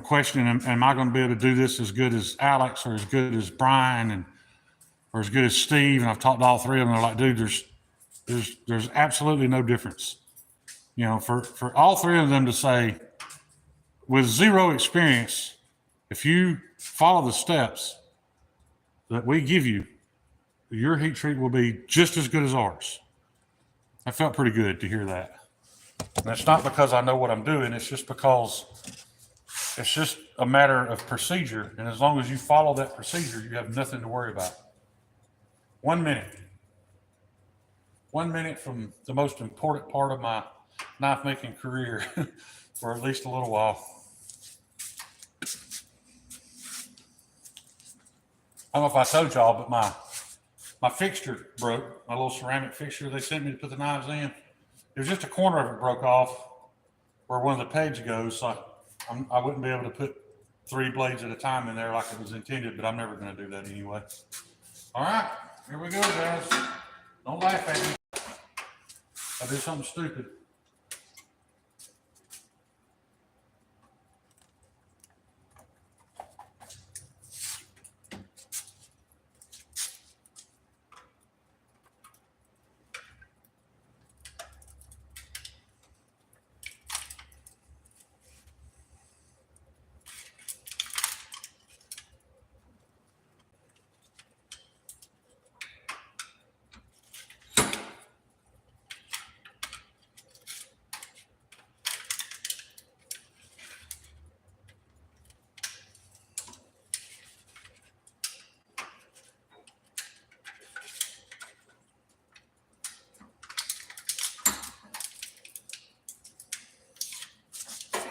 questioning, am I going to be able to do this as good as Alex or as good as Brian or as good as Steve? And I've talked to all three of them. They're like, dude, there's absolutely no difference. For all three of them to say, with zero experience, if you follow the steps that we give you, your heat treat will be just as good as ours. I felt pretty good to hear that. And it's not because I know what I'm doing. It's just because it's just a matter of procedure. And as long as you follow that procedure, you have nothing to worry about. 1 minute. 1 minute from the most important part of my knife making career for at least a little while. I don't know if I told y'all, but my fixture broke, my little ceramic fixture they sent me to put the knives in. It was just a corner of it broke off where one of the pegs goes. So I wouldn't be able to put 3 blades at a time in there like it was intended, but I'm never going to do that anyway. All right, Here we go, guys. Don't laugh at me. I do something stupid.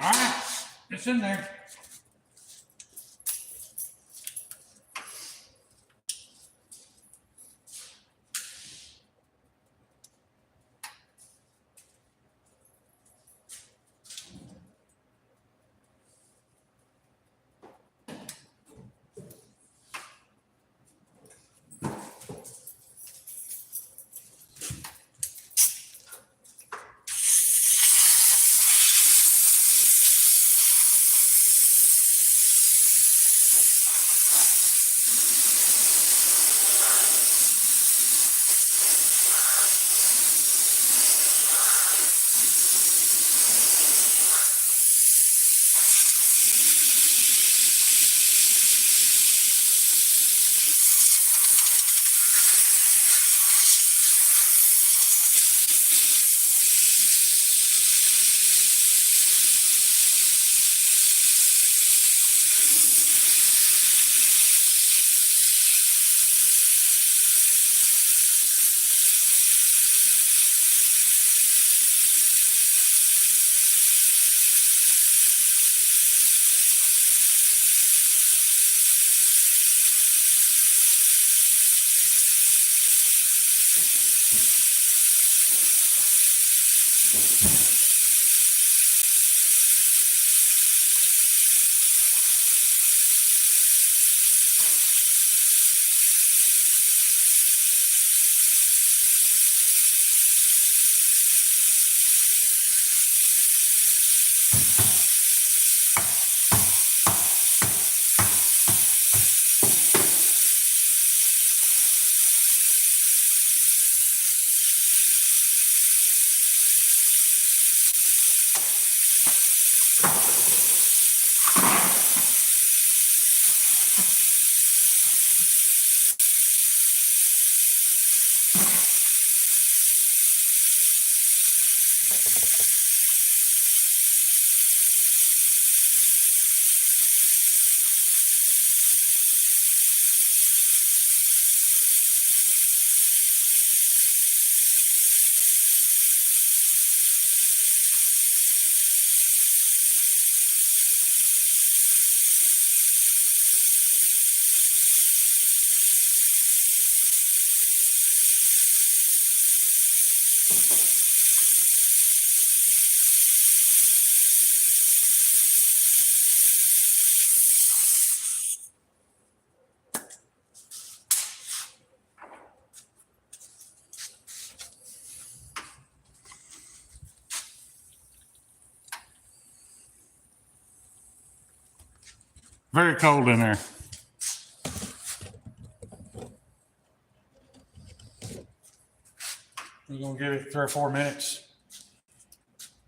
All right, it's in there. Very cold in there. We're gonna give it 3 or 4 minutes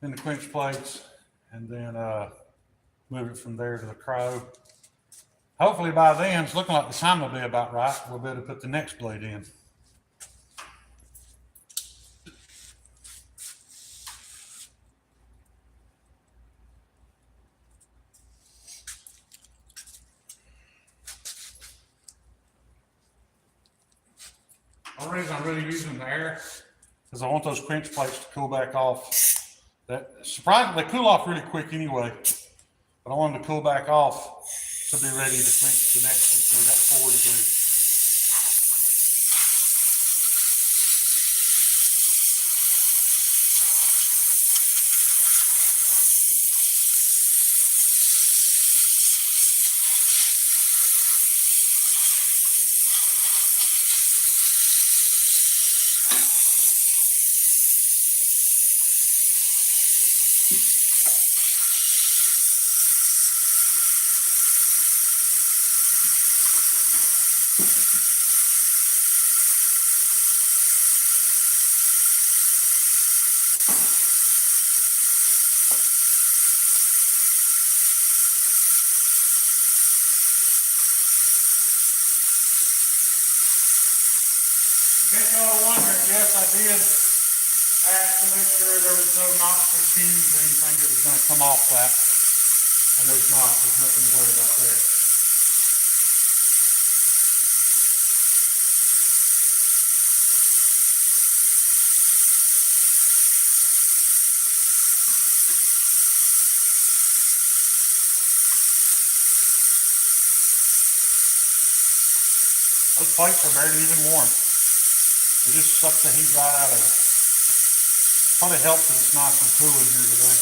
in the quench plates and then move it from there to the crow. Hopefully by then, it's looking like the time will be about right. We'll be able to put the next blade in. The only reason I'm really using the air is I want those quench plates to cool back off. That surprisingly, they cool off really quick anyway, but I want them to cool back off to be ready to quench the next one. So we got 4 to do. In case y'all are wondering, yes, I did ask to make sure there was no noxious fumes or anything that was going to come off that. And there's not. There's nothing to worry about there. Those plates are barely even warm. They just suck the heat right out of it. Probably helps that it's nice and cool in here today.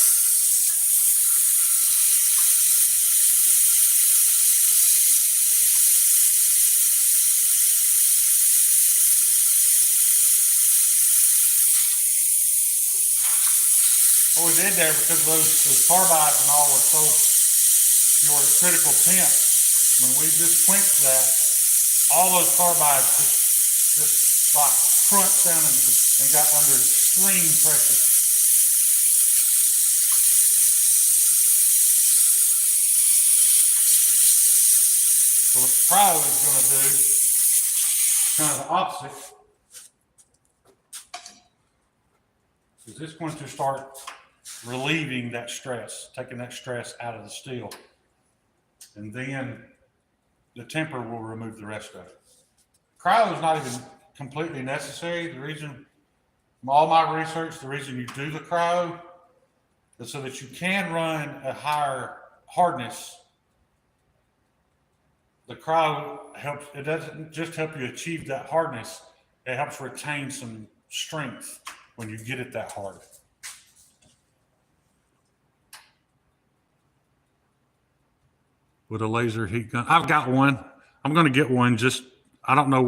What we did there, because those carbides and all were so, at critical temp, when we just quenched that, all those carbides just like crunched down and got under extreme pressure. So what the cryo is going to do, kind of the opposite, is it's going to start relieving that stress, taking that stress out of the steel. And then the temper will remove the rest of it. Cryo is not even completely necessary. The reason, from all my research, the reason you do the cryo is so that you can run a higher hardness. The cryo helps, it doesn't just help you achieve that hardness, it helps retain some strength when you get it that hard. With a laser heat gun. I've got one. I'm going to get one. Just, I don't know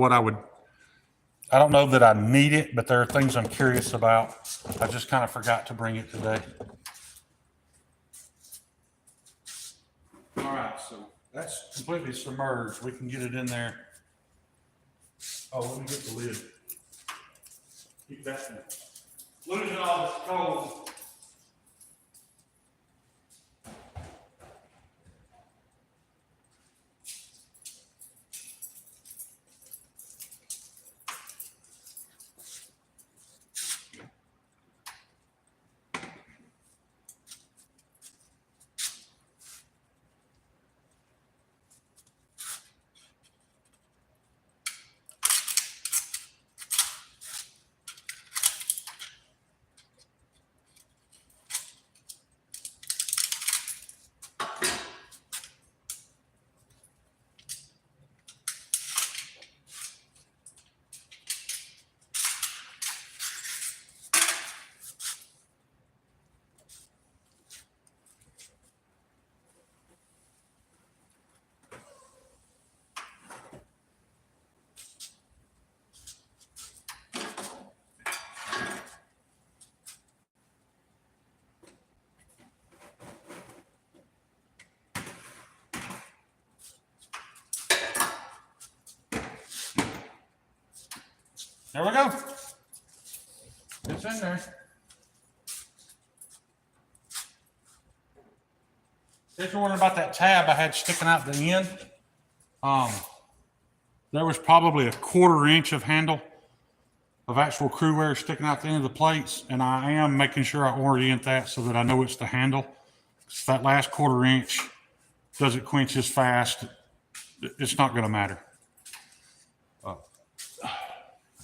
that I need it, but there are things I'm curious about. I just kind of forgot to bring it today. All right, so that's completely submerged. We can get it in there. Oh, let me get the lid. Keep that from losing all this cold. There we go. It's in there. If you're wondering about that tab I had sticking out the end, there was probably a 1/4 inch of handle of actual Cruwear sticking out the end of the plates, and I am making sure I orient that so that I know it's the handle. So that last 1/4 inch doesn't quench as fast. It's not going to matter.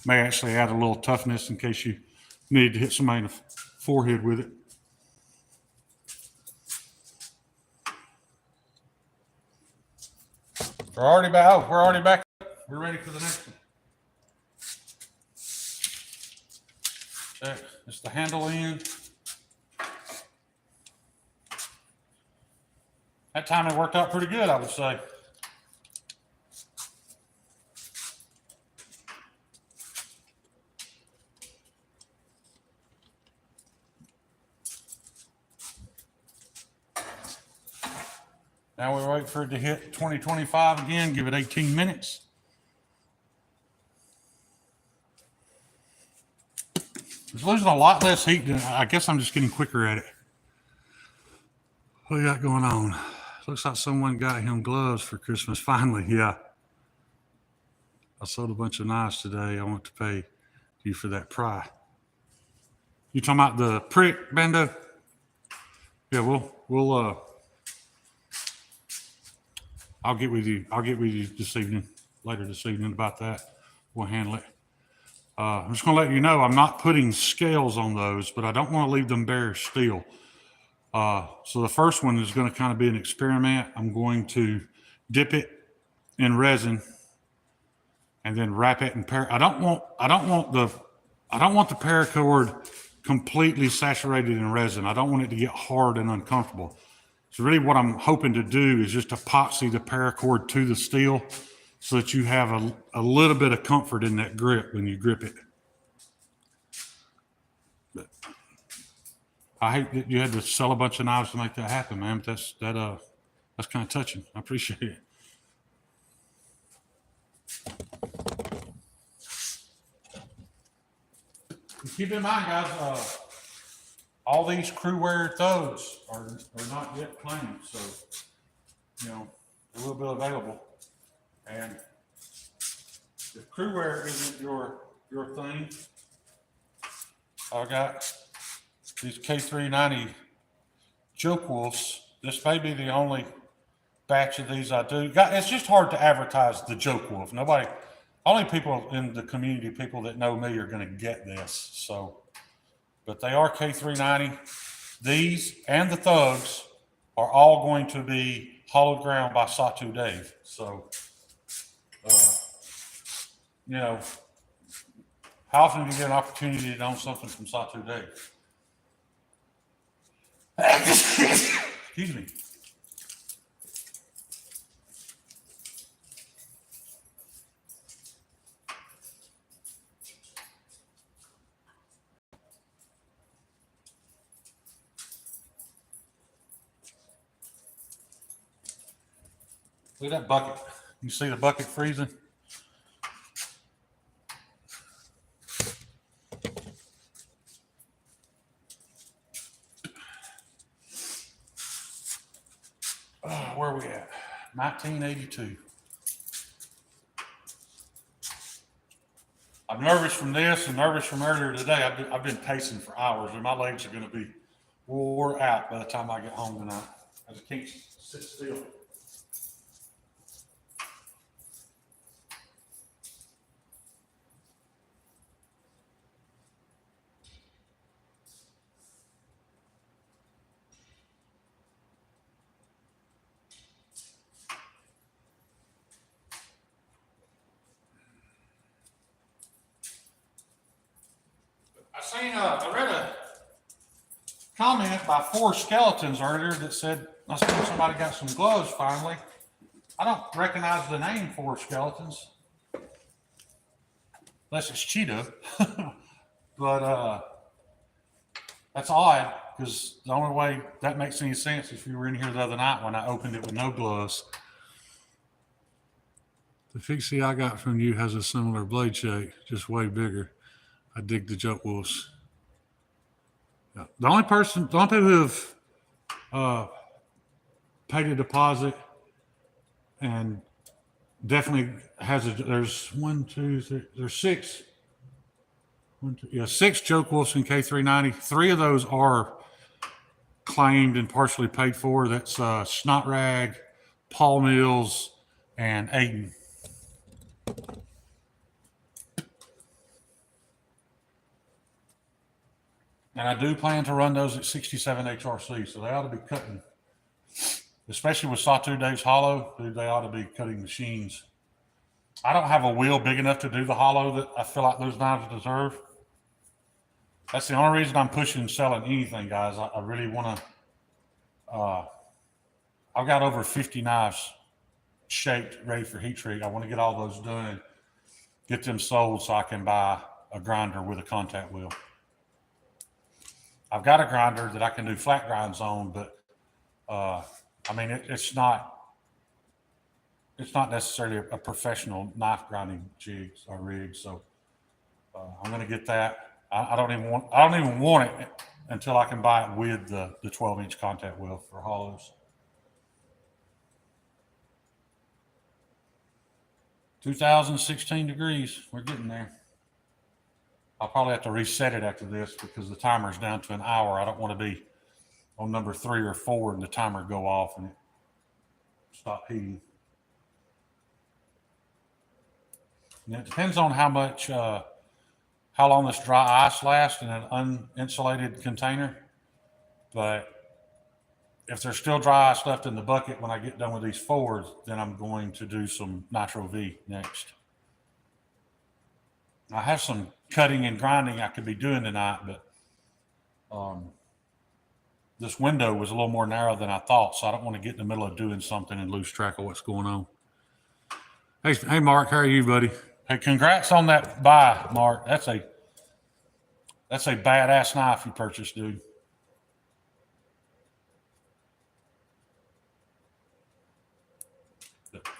May actually add a little toughness in case you need to hit somebody in the forehead with it. We're already back. Oh, we're already back. We're ready for the next one. Check. It's the handle end. That time it worked out pretty good, I would say. Now we wait for it to hit 2025 again, give it 18 minutes. It's losing a lot less heat than, I guess I'm just getting quicker at it. What do you got going on? Looks like someone got him gloves for Christmas. Finally, yeah. I sold a bunch of knives today. I want to pay you for that pry. You talking about the prick, Bando? Yeah, I'll get with you. I'll get with you later this evening about that. We'll handle it. I'm just going to let you know I'm not putting scales on those, but I don't want to leave them bare steel. So the first one is going to kind of be an experiment. I'm going to dip it in resin and then wrap it in I don't want the paracord completely saturated in resin. I don't want it to get hard and uncomfortable. So really what I'm hoping to do is just epoxy the paracord to the steel so that you have a little bit of comfort in that grip when you grip it. But I hate that you had to sell a bunch of knives to make that happen, man. But that's kind of touching. I appreciate it. Keep in mind, guys, all these Cruwear thugs are not yet claimed, so they will be available. And if Cruwear isn't your thing, I got these K390 joke wolves. This may be the only batch of these I do. It's just hard to advertise the joke wolf. Only people in the community, people that know me, are going to get this. So, but they are K390. These and the thugs are all going to be hollowed ground by Sawtooth Dave. So, how often do you get an opportunity to own something from Sawtooth Dave? Excuse me. Look at that bucket. You see the bucket freezing? Where are we at? 1982. I'm nervous from this and nervous from earlier today. I've been pacing for hours, and my legs are going to be wore out by the time I get home tonight. I just can't sit still. I read a comment by 4 Skeletons earlier that said, I seen somebody got some gloves finally. I don't recognize the name 4 Skeletons. Unless it's Cheetah. But that's odd, because the only way that makes any sense if you were in here the other night when I opened it with no gloves. The fixie I got from you has a similar blade shape, just way bigger. I dig the joke wolves. Yeah. The only people who have paid a deposit and definitely there's 1, 2, 3, there's 6. 6 joke wolves in K390. 3 of those are claimed and partially paid for. That's Snot Rag, Paul Mills, and Aiden. And I do plan to run those at 67 HRC, so they ought to be cutting, especially with Sawtooth Dave's hollow, they ought to be cutting machines. I don't have a wheel big enough to do the hollow that I feel like those knives deserve. That's the only reason I'm pushing selling anything, guys. I really want to, I've got over 50 knives shaped, ready for heat treat. I want to get all those done, get them sold so I can buy a grinder with a contact wheel. I've got a grinder that I can do flat grinds on, but it's not necessarily a professional knife grinding jig or rig. So I'm going to get that. I don't even want it until I can buy it with the 12-inch contact wheel for hollows. 2016 degrees. We're getting there. I'll probably have to reset it after this because the timer's down to an hour. I don't want to be on number 3 or 4 and the timer go off and stop heating. And it depends on how much, how long this dry ice lasts in an uninsulated container. But if there's still dry ice left in the bucket when I get done with these 4s, then I'm going to do some Nitro V next. I have some cutting and grinding I could be doing tonight, but this window was a little more narrow than I thought, so I don't want to get in the middle of doing something and lose track of what's going on. Hey, Mark, how are you, buddy? Hey, congrats on that buy, Mark. That's a badass knife you purchased, dude.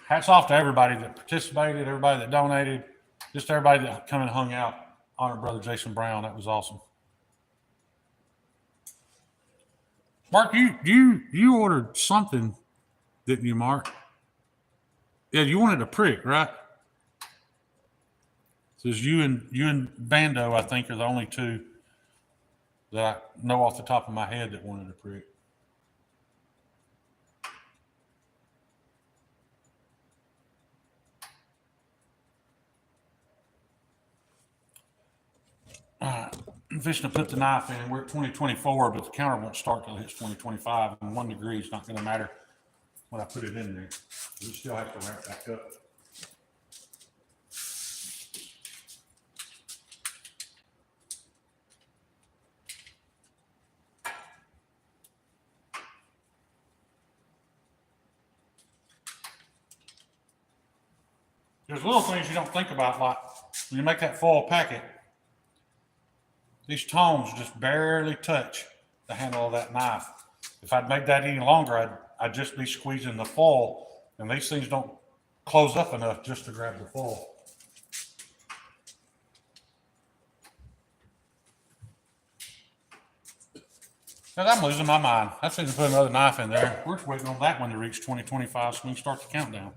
Hats off to everybody that participated, everybody that donated, just everybody that come and hung out. Honor Brother Jason Brown. That was awesome. Mark, you ordered something, didn't you, Mark? Yeah, you wanted a prick, right? It says you and Bando, I think, are the only two that I know off the top of my head that wanted a prick. I'm fishing to put the knife in. We're at 2024, but the counter won't start till it hits 2025, and 1 degree is not going to matter when I put it in there. We still have to ramp back up. There's little things you don't think about, like when you make that foil packet, these tones just barely touch the handle of that knife. If I'd made that any longer, I'd just be squeezing the foil, and these things don't close up enough just to grab the foil. Now I'm losing my mind. I should have put another knife in there. We're just waiting on that one to reach 2025 so we can start the countdown.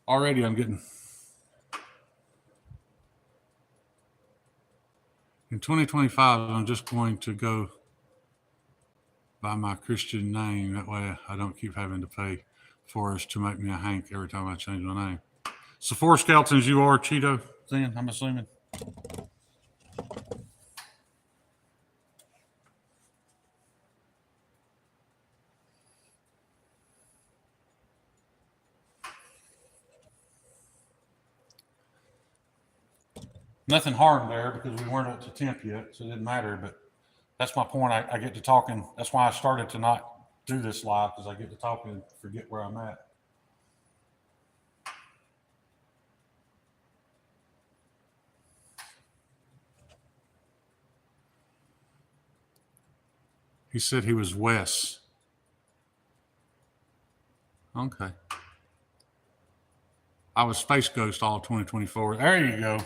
Already I'm getting... In 2025, I'm just going to go by my Christian name. That way I don't keep having to pay Forrest to make me a Hank every time I change my name. So 4 skeletons you are, Cheeto, then, I'm assuming. Nothing harmed there because we weren't up to temp yet, so it didn't matter. But that's my point. I get to talking. That's why I started to not do this live, because I get to talking and forget where I'm at. He said he was Wes. Okay. I was Space Ghost all 2024. There you go.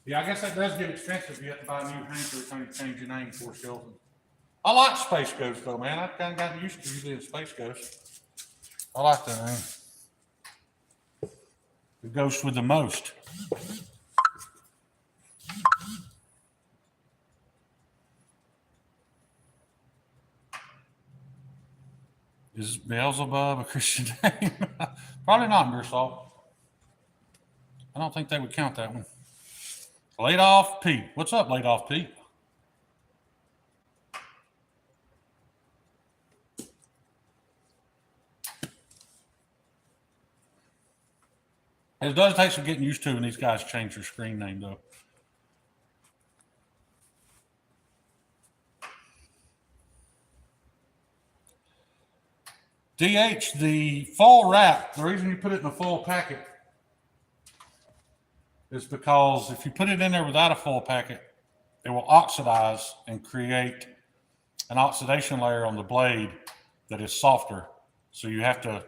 Yeah, I guess that does get expensive. You have to buy a new hank every time you change your name for skeleton. I like Space Ghost though, man. I've kind of gotten used to you being Space Ghost. I like that name. The ghost with the most. Is Beelzebub a Christian name? Probably not, Beersalt. I don't think they would count that one. Laid off Pete. What's up, laid off Pete? It does take some getting used to when these guys change their screen name, though. DH, the foil wrap, the reason you put it in a foil packet is because if you put it in there without a foil packet, it will oxidize and create an oxidation layer on the blade that is softer. So you have to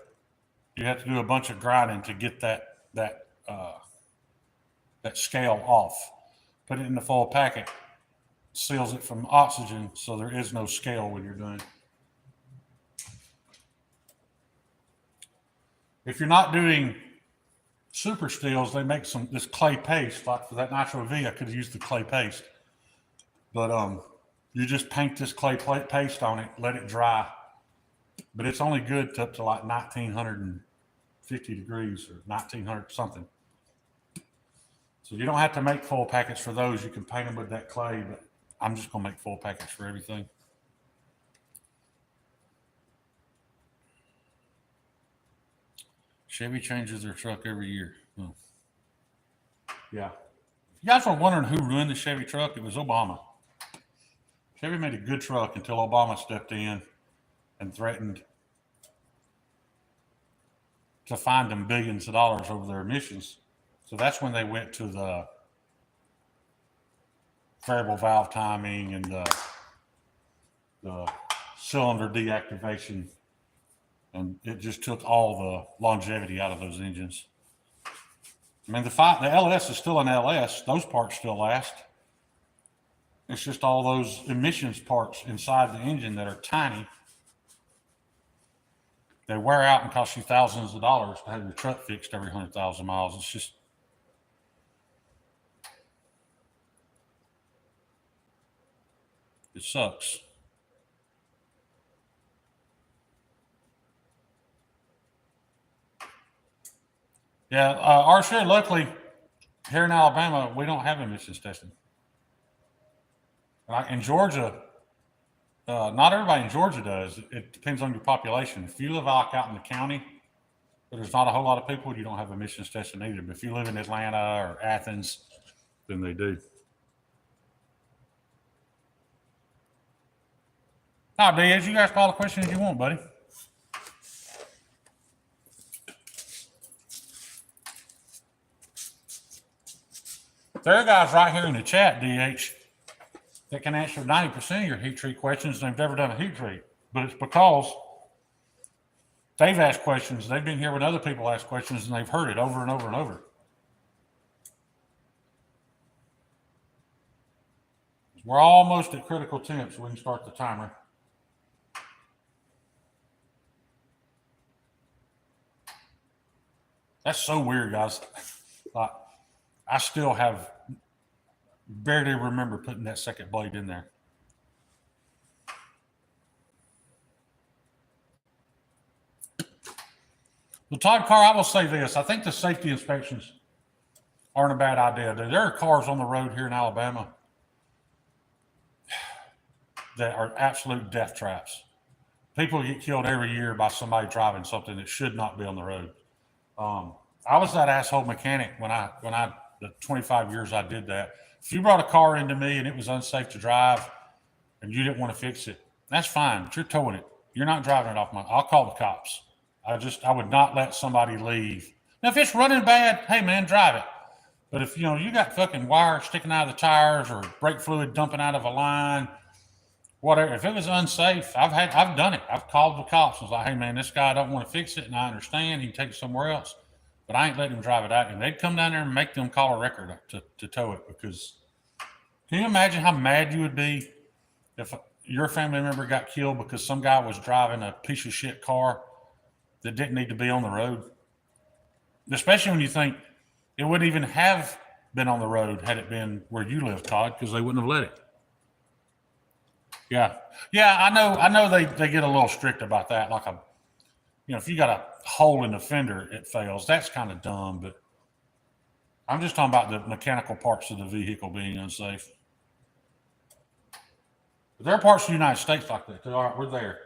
You have to do a bunch of grinding to get that scale off. Put it in the foil packet, seals it from oxygen, so there is no scale when you're done. If you're not doing super steels, they make this clay paste. Like for that Nitro V, I could have used the clay paste. But you just paint this clay paste on it, let it dry. But it's only good up to like 1950 degrees or 1900 something. So you don't have to make full packets for those. You can paint them with that clay, but I'm just going to make full packets for everything. Chevy changes their truck every year. Oh. Yeah. If you guys were wondering who ruined the Chevy truck, it was Obama. Chevy made a good truck until Obama stepped in and threatened to fine them billions of dollars over their emissions. So that's when they went to the variable valve timing and the cylinder deactivation. And it just took all the longevity out of those engines. I mean, the LS is still an LS. Those parts still last. It's just all those emissions parts inside the engine that are tiny. They wear out and cost you thousands of dollars to have your truck fixed every 100,000 miles. It's just, it sucks. Yeah, our share, luckily, here in Alabama, we don't have emissions testing. In Georgia, not everybody in Georgia does. It depends on your population. If you live out in the county, where there's not a whole lot of people, you don't have emissions testing either. But if you live in Atlanta or Athens, then they do. All right, Diaz, you guys call the questions you want, buddy. There are guys right here in the chat, DH, that can answer 90% of your heat treat questions, and they've never done a heat treat. But it's because they've asked questions. They've been here when other people ask questions, and they've heard it over and over and over. We're almost at critical temps, so we can start the timer. That's so weird, guys. I still barely remember putting that second blade in there. The Todd car, I will say this. I think the safety inspections aren't a bad idea. There are cars on the road here in Alabama that are absolute death traps. People get killed every year by somebody driving something that should not be on the road. I was that asshole mechanic when the 25 years I did that. If you brought a car into me and it was unsafe to drive and you didn't want to fix it, that's fine, but you're towing it. You're not driving it off I'll call the cops. I would not let somebody leave. Now, if it's running bad, hey man, drive it. But if you got fucking wire sticking out of the tires or brake fluid dumping out of a line, whatever. If it was unsafe, I've done it. I've called the cops. I was like, hey man, this guy don't want to fix it, and I understand. He can take it somewhere else, but I ain't letting him drive it out. And they'd come down there and make them call a record to tow it. Because can you imagine how mad you would be if your family member got killed because some guy was driving a piece of shit car that didn't need to be on the road? Especially when you think it wouldn't even have been on the road had it been where you live, Todd, because they wouldn't have let it. Yeah, I know they get a little strict about that. Like if you got a hole in the fender, it fails. That's kind of dumb, but I'm just talking about the mechanical parts of the vehicle being unsafe. But there are parts of the United States like that. All right, we're there.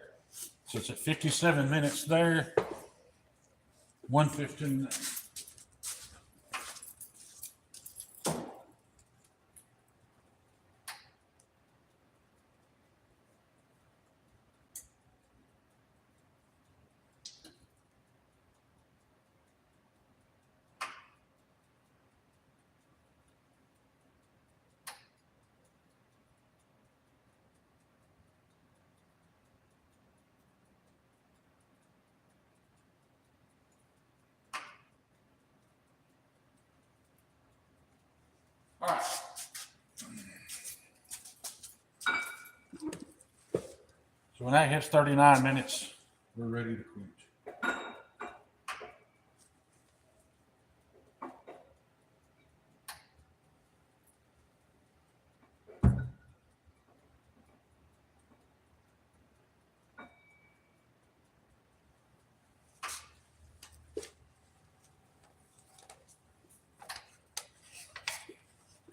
So it's at 57 minutes there. 1:15. So when that hits 39 minutes, we're ready to quench.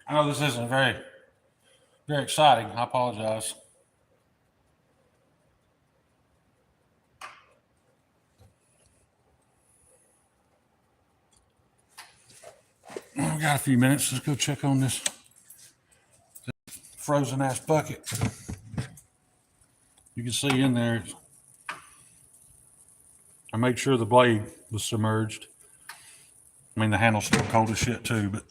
I know this isn't very exciting. I apologize. We've got a few minutes. Let's go check on this frozen ass bucket. You can see in there, I made sure the blade was submerged. I mean, the handle's still cold as shit too, but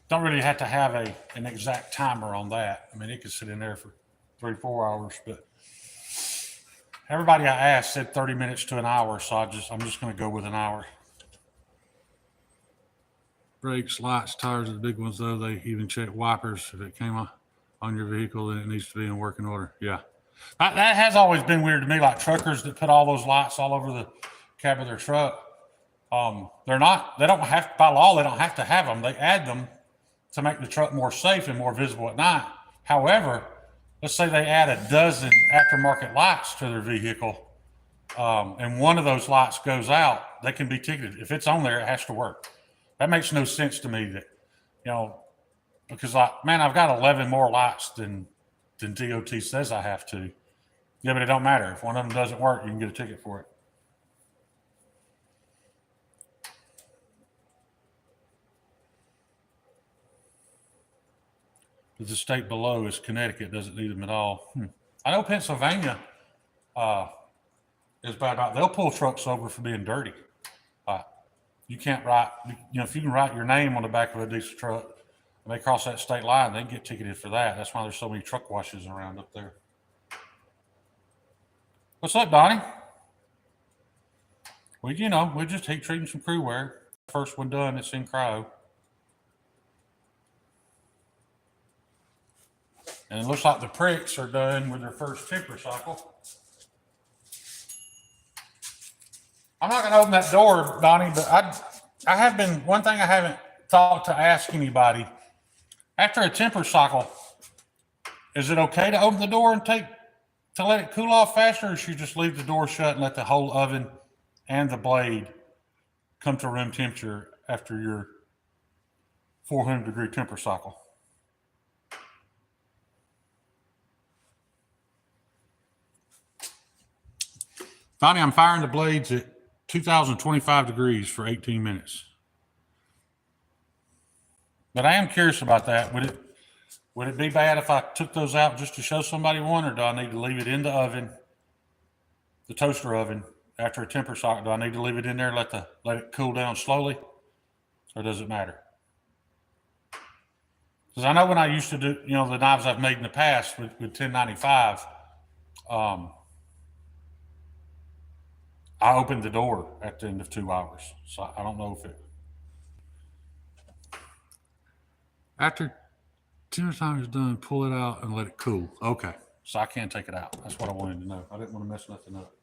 don't really have to have an exact timer on that. I mean, it could sit in there for 3-4 hours, but everybody I asked said 30 minutes to an hour, so I'm just going to go with an hour. Brakes, lights, tires are the big ones, though. They even check wipers. If it came on your vehicle, then it needs to be in working order. Yeah. That has always been weird to me, like truckers that put all those lights all over the cab of their truck. They don't have, by law, they don't have to have them. They add them to make the truck more safe and more visible at night. However, let's say they add a dozen aftermarket lights to their vehicle, and one of those lights goes out, they can be ticketed. If it's on there, it has to work. That makes no sense to me because like, man, I've got 11 more lights than DOT says I have to. Yeah, but it don't matter. If one of them doesn't work, you can get a ticket for it. But the state below is Connecticut, doesn't need them at all. I know Pennsylvania is bad about, they'll pull trucks over for being dirty. You can't write, if you can write your name on the back of a diesel truck and they cross that state line, they can get ticketed for that. That's why there's so many truck washes around up there. What's up, Donnie? Well, we just heat treating some Cruwear. First one done, it's in cryo. And it looks like the pricks are done with their first temper cycle. I'm not going to open that door, Donnie, but I have been, one thing I haven't thought to ask anybody, after a temper cycle, is it okay to open the door and to let it cool off faster, or should you just leave the door shut and let the whole oven and the blade come to room temperature after your 400-degree temper cycle? Donnie, I'm firing the blades at 2,025 degrees for 18 minutes. But I am curious about that. Would it be bad if I took those out just to show somebody one, or do I need to leave it in the oven, the toaster oven, after a temper cycle? Do I need to leave it in there, let it cool down slowly, or does it matter? Because I know when I used to do, the knives I've made in the past with 1095, I opened the door at the end of 2 hours. So I don't know if it. After dinner time is done, pull it out and let it cool. Okay. So I can take it out. That's what I wanted to know. I didn't want to mess nothing up.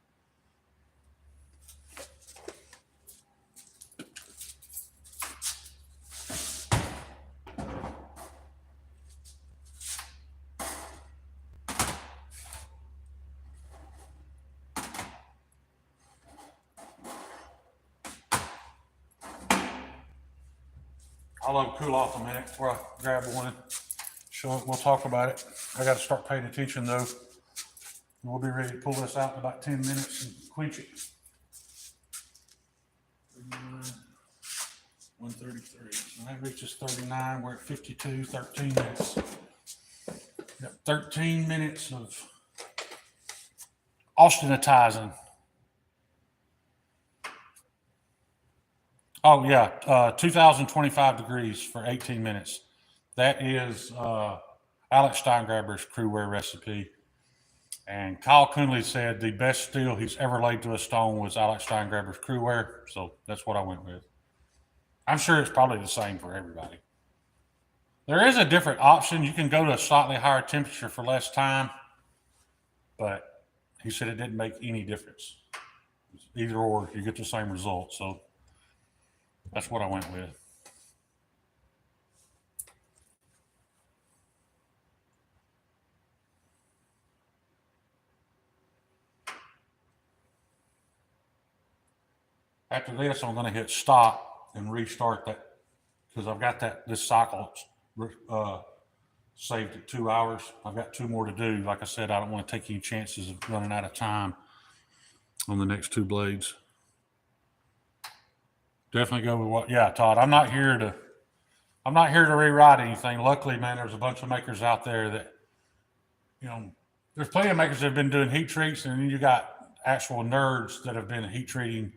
I'll let it cool off a minute before I grab one. We'll talk about it. I got to start paying attention though. We'll be ready to pull this out in about 10 minutes and quench it. 133. So that reaches 39. We're at 52, 13 minutes. Got 13 minutes of austenitizing. Oh yeah, 2,025 degrees for 18 minutes. That is Alex Steingraber's Cruwear recipe. And Kyle Coonley said the best steel he's ever laid to a stone was Alex Steingraber's Cruwear. So that's what I went with. I'm sure it's probably the same for everybody. There is a different option. You can go to a slightly higher temperature for less time, but he said it didn't make any difference. Either or, you get the same result. So that's what I went with. After this, I'm going to hit stop and restart that because I've got this cycle saved at 2 hours. I've got 2 more to do. Like I said, I don't want to take any chances of running out of time on the next 2 blades. Definitely go with what, yeah, Todd. I'm not here to rewrite anything. Luckily, man, there's a bunch of makers out there that, there's plenty of makers that have been doing heat treats, and then you got actual nerds that have been heat treating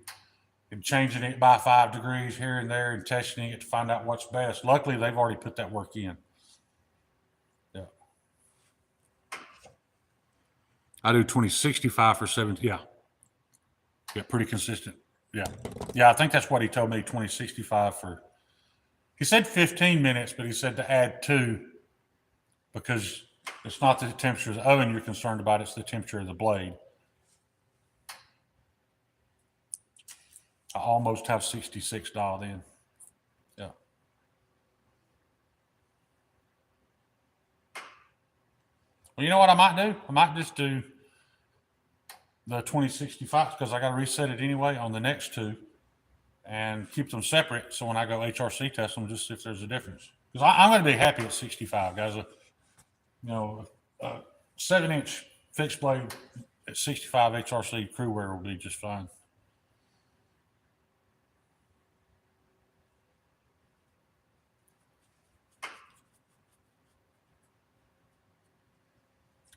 and changing it by 5 degrees here and there and testing it to find out what's best. Luckily, they've already put that work in. Yeah. I do 2065 for 70. Yeah. Yeah, pretty consistent. Yeah. Yeah, I think that's what he told me, 2065 for. He said 15 minutes, but he said to add 2 because it's not the temperature of the oven you're concerned about, it's the temperature of the blade. I almost have 66 dialed in. Yeah. Well, you know what I might do? I might just do the 2065 because I got to reset it anyway on the next 2 and keep them separate. So when I go HRC test them, just see if there's a difference. Because I'm going to be happy at 65, guys. A 7-inch fixed blade at 65 HRC Cruwear will be just fine.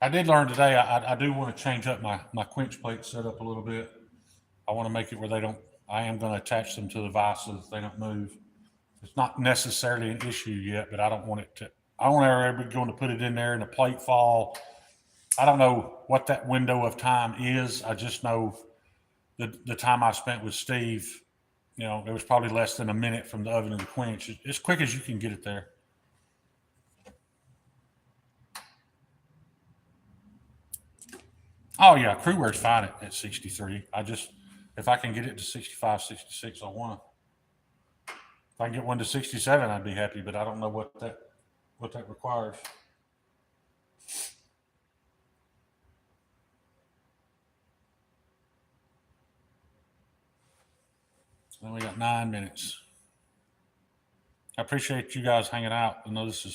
I did learn today. I do want to change up my quench plate setup a little bit. I want to make it where I am going to attach them to the vise so that they don't move. It's not necessarily an issue yet, but I don't want it to. I don't ever be going to put it in there and the plate fall. I don't know what that window of time is. I just know the time I spent with Steve, it was probably less than a minute from the oven to the quench. As quick as you can get it there. Oh yeah, Cruwear's fine at 63. If I can get it to 65, 66, I want to. If I can get one to 67, I'd be happy, but I don't know what that requires. Then we got 9 minutes. I appreciate you guys hanging out. I know it's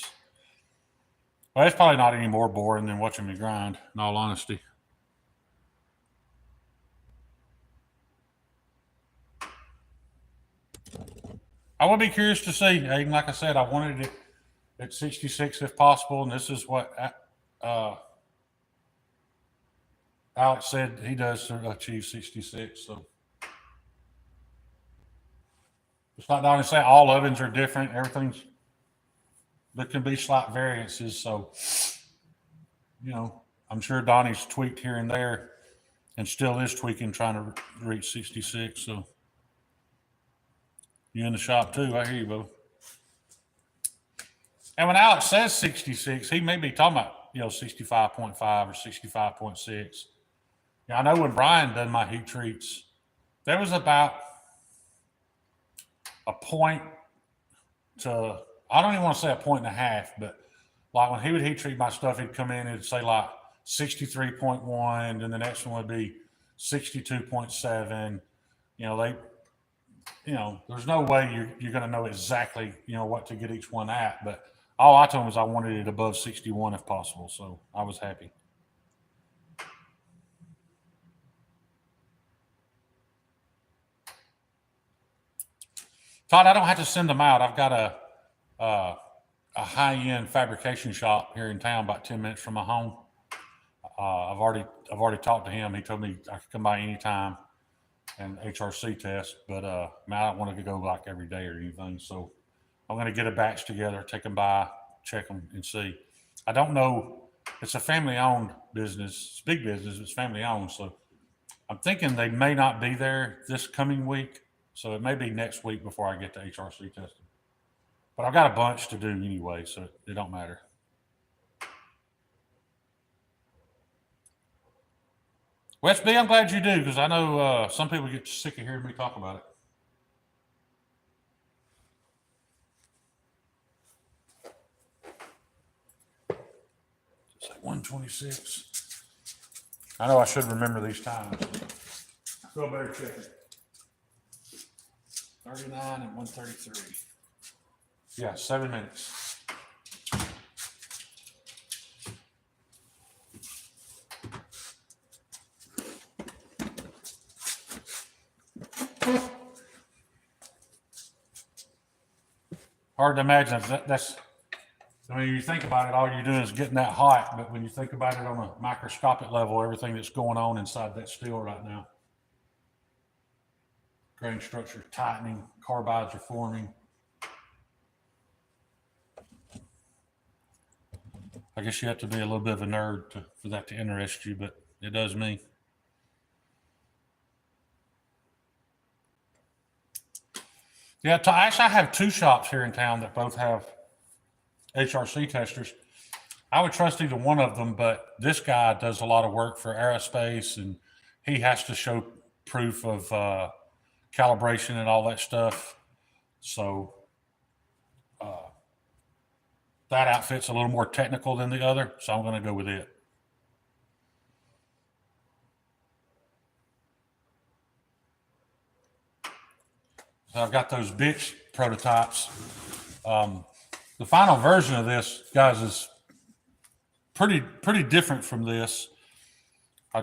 probably not any more boring than watching me grind, in all honesty. I would be curious to see. Like I said, I wanted it at 66 if possible, and this is what Alex said he does to achieve 66. So it's not only say all ovens are different. There can be slight variances. So, I'm sure Donnie's tweaked here and there and still is tweaking trying to reach 66. So you in the shop too. I hear you, Bo. And when Alex says 66, he may be talking about, 65.5 or 65.6. I know when Brian done my heat treats, there was about a point to, I don't even want to say a point and a half, but like when he would heat treat my stuff, he'd come in and it'd say like 63.1, and the next one would be 62.7. There's no way you're going to know exactly, what to get each one at. But all I told him was I wanted it above 61 if possible. So I was happy. Todd, I don't have to send them out. I've got a high-end fabrication shop here in town, about 10 minutes from my home. I've already talked to him. He told me I could come by anytime and HRC test, but I don't want to go like every day or anything. So I'm going to get a batch together, take them by, check them, and see. I don't know it's a family-owned business. It's a big business. It's family-owned, so I'm thinking they may not be there this coming week. So it may be next week before I get to HRC testing. But I've got a bunch to do anyway, so it don't matter. West B, I'm glad you do, because I know some people get sick of hearing me talk about it. It's like 126. I know I should remember these times. So I better check it. 39 and 133. Yeah, 7 minutes. Hard to imagine that's. I mean, you think about it, all you're doing is getting that hot. But when you think about it on a microscopic level, everything that's going on inside that steel right now. Grain structure tightening, carbides are forming. I guess you have to be a little bit of a nerd for that to interest you, but it does me. Yeah, actually, I have two shops here in town that both have HRC testers. I would trust either one of them, but this guy does a lot of work for aerospace, and he has to show proof of calibration and all that stuff. So that outfit's a little more technical than the other, so I'm going to go with it. So I've got those bitch prototypes. The final version of this, guys, is pretty different from this. I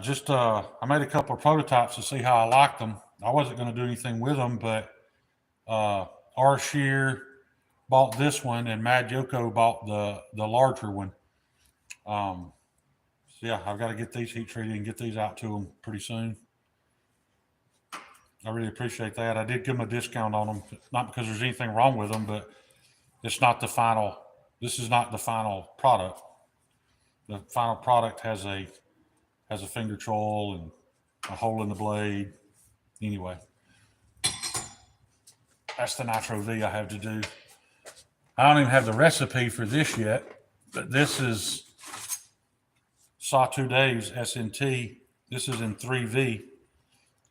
made a couple of prototypes to see how I liked them. I wasn't going to do anything with them, but R. Shear bought this one, and Mad Yoko bought the larger one. So yeah, I've got to get these heat treated and get these out to them pretty soon. I really appreciate that. I did give them a discount on them, not because there's anything wrong with them, but it's not the final. This is not the final product. The final product has a finger troll and a hole in the blade. Anyway, that's the Nitro V I have to do. I don't even have the recipe for this yet, but this is Sawtooth Dave's SNT. This is in 3V.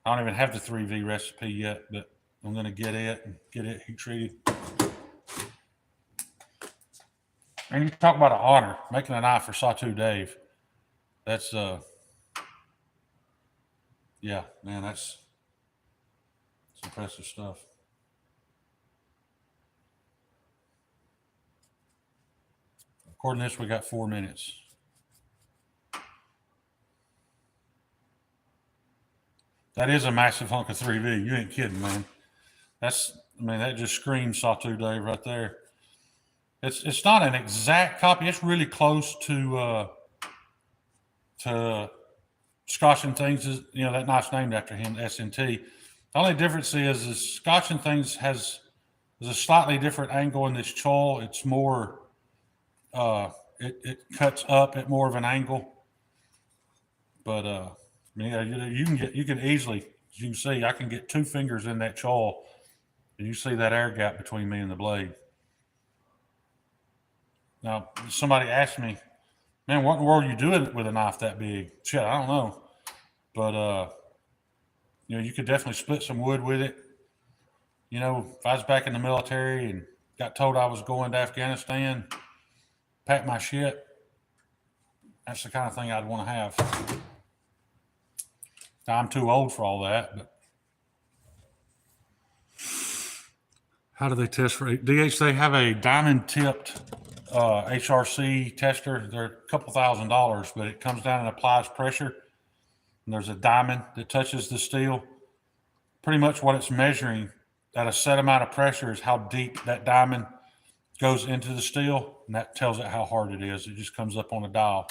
I don't even have the 3V recipe yet, but I'm going to get it heat treated. And you talk about an honor, making a knife for Sawtooth Dave. That's, yeah, man, that's impressive stuff. According to this, we got 4 minutes. That is a massive hunk of 3V. You ain't kidding, man. That just screams Sawtooth Dave right there. It's not an exact copy. It's really close to Scotch and Things. That knife's named after him, SNT. The only difference is Scotch and Things has a slightly different angle in this choil. It's more, it cuts up at more of an angle. But you can easily, as you can see, I can get 2 fingers in that choil, and you see that air gap between me and the blade. Now, somebody asked me, man, what in the world are you doing with a knife that big? Shit, I don't know. But, you could definitely split some wood with it. If I was back in the military and got told I was going to Afghanistan, pack my shit, that's the kind of thing I'd want to have. Now, I'm too old for all that, but how do they test for DH? They have a diamond-tipped HRC tester. They're a couple $1,000s, but it comes down and applies pressure. And there's a diamond that touches the steel. Pretty much what it's measuring at a set amount of pressure is how deep that diamond goes into the steel, and that tells it how hard it is. It just comes up on a dial.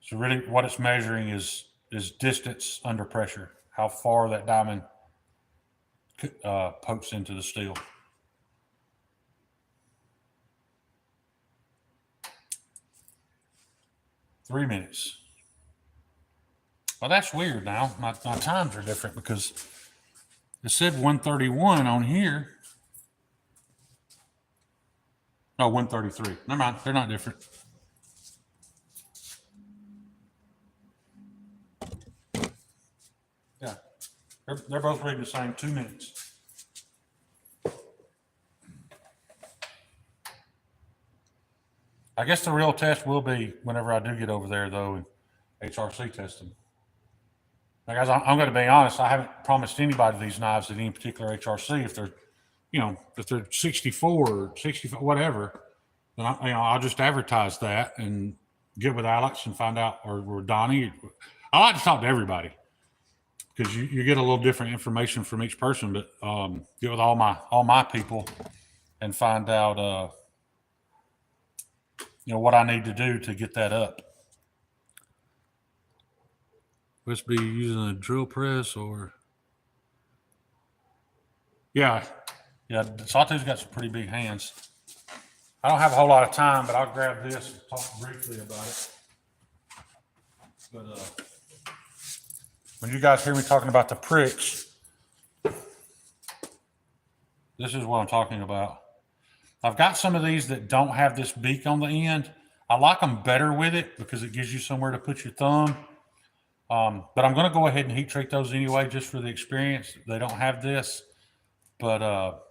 So really what it's measuring is distance under pressure, how far that diamond pokes into the steel. 3 minutes. Well, that's weird now. My times are different because it said 131 on here. No, 133. Never mind. They're not different. Yeah. They're both reading the same 2 minutes. I guess the real test will be whenever I do get over there, though, and HRC testing. Now, guys, I'm going to be honest. I haven't promised anybody these knives at any particular HRC. If they're, if they're 64 or 65, whatever, then I'll just advertise that and get with Alex and find out, or Donnie. I like to talk to everybody because you get a little different information from each person. But get with all my people and find out, what I need to do to get that up. Let's be using a drill press or. Yeah. Sawtooth's got some pretty big hands. I don't have a whole lot of time, but I'll grab this and talk briefly about it. But when you guys hear me talking about the pricks, this is what I'm talking about. I've got some of these that don't have this beak on the end. I like them better with it because it gives you somewhere to put your thumb. But I'm going to go ahead and heat treat those anyway, just for the experience. They don't have this, but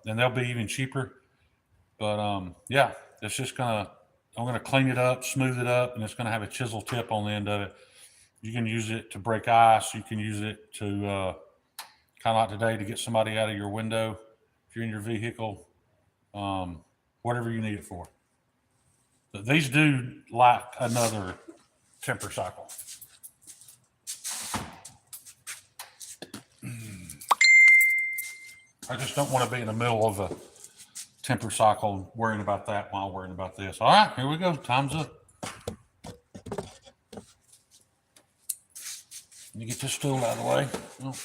and they'll be even cheaper. But yeah, it's just I'm going to clean it up, smooth it up, and it's going to have a chisel tip on the end of it. You can use it to break ice. You can use it to kind of like today to get somebody out of your window if you're in your vehicle, whatever you need it for. But these do like another temper cycle. I just don't want to be in the middle of a temper cycle worrying about that while worrying about this. All right, here we go. Time's up. Let me get this stool out of the way. Don't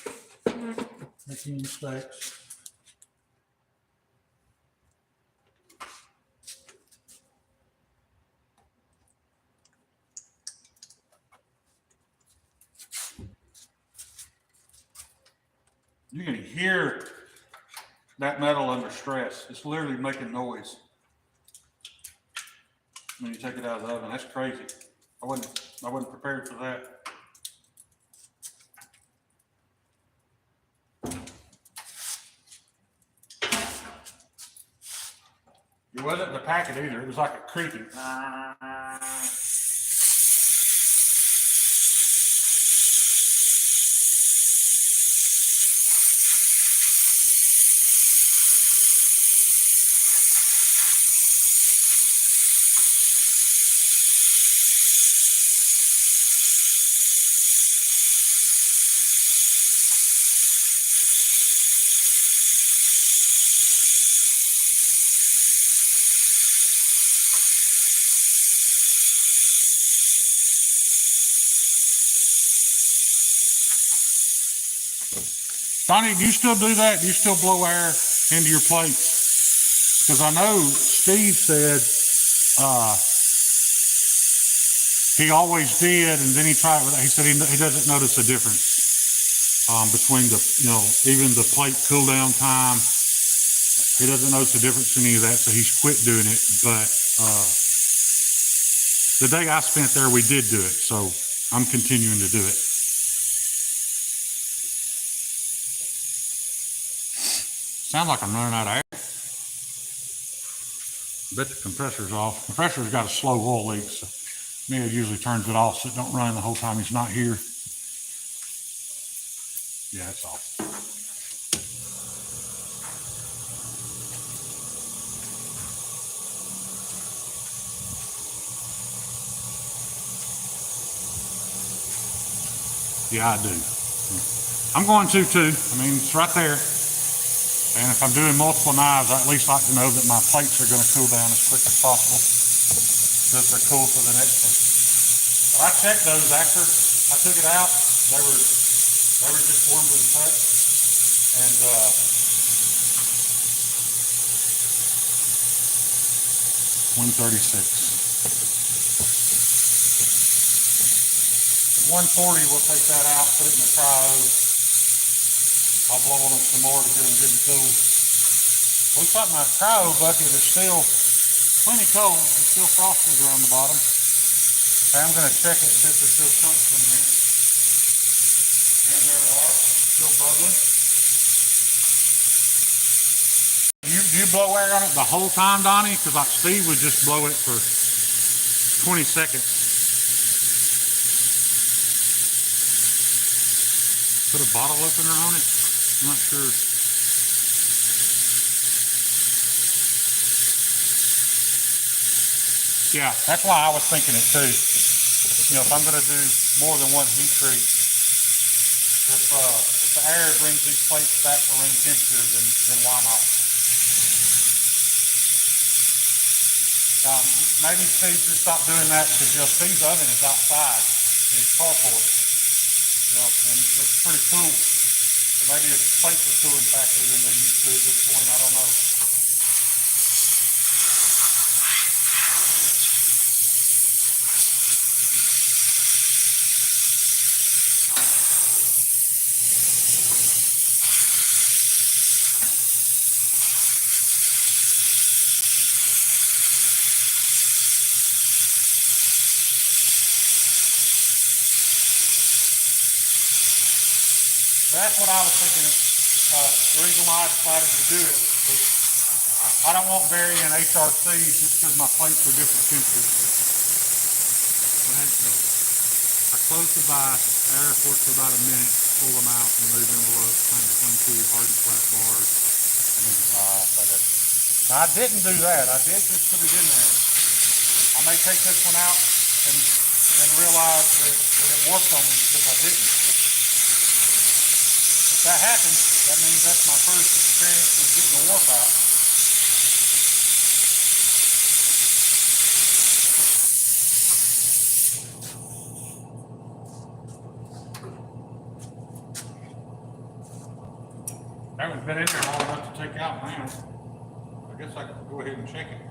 make any mistakes. You can hear that metal under stress. It's literally making noise when you take it out of the oven. That's crazy. I wasn't prepared for that. It wasn't the packet either. It was like a creaking. Donnie, do you still do that? Do you still blow air into your plates? Because I know Steve said he always did, and then he tried with that. He said he doesn't notice a difference between even the plate cool down time. He doesn't notice a difference in any of that, so he's quit doing it. But the day I spent there, we did do it, so I'm continuing to do it. Sounds like I'm running out of air. Bet the compressor's off. Compressor's got a slow oil leak, so it usually turns it off so it don't run the whole time he's not here. Yeah, it's off. Yeah, I do. I'm going to too. I mean, it's right there. And if I'm doing multiple knives, I at least like to know that my plates are going to cool down as quick as possible so that they're cool for the next one. But I checked those after I took it out. They were just warm to the touch. And 136. 140 will take that out, put it in the cryo. I'll blow on them some more to get them good and cool. Looks like my cryo bucket is still plenty cold. It's still frosted around the bottom. Okay, I'm going to check it, see if there's still chunks in there. And there are, still bubbling. Do you blow air on it the whole time, Donnie? Because like Steve would just blow it for 20 seconds. Put a bottle opener on it? I'm not sure. Yeah, that's why I was thinking it too. You know, if I'm going to do more than one heat treat, if the air brings these plates back to room temperature, then why not? Maybe Steve just stopped doing that because, you know, Steve's oven is outside in his carport. You know, and it's pretty cool. So maybe his plates are cooling faster than they used to at this point. I don't know. That's what I was thinking. The reason why I decided to do it was I don't want varying HRCs just because my plates are different temperatures. Go ahead and go. I close the vise, air for it for about a minute, pull them out, remove envelopes, turn between two hardened flat bars, and then the vise. Now I didn't do that. I did just put it in there. I may take this one out and realize that it worked on me because I didn't. If that happens, that means that's my first experience with getting the warp out. That one's been in there long enough to take out now. I guess I can go ahead and check it.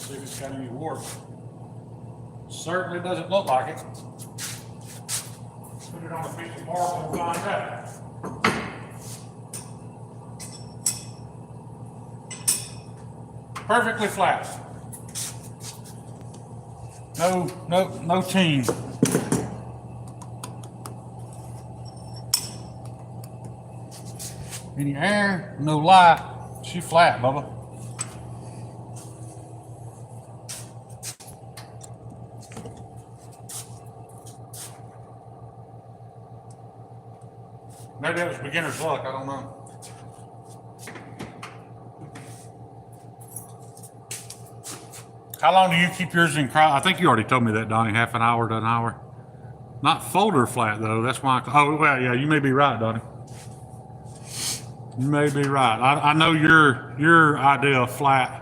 See if it's got any warp. Certainly doesn't look like it. Put it on a piece of marble and find out. Perfectly flat. No teen. Any air, no light. She flat, Bubba. Maybe that was beginner's luck, I don't know. How long do you keep yours in cryo? I think you already told me that, Donnie, half an hour to an hour. Not folder flat though, that's why oh well, yeah, you may be right, Donnie. You may be right. I know your idea of flat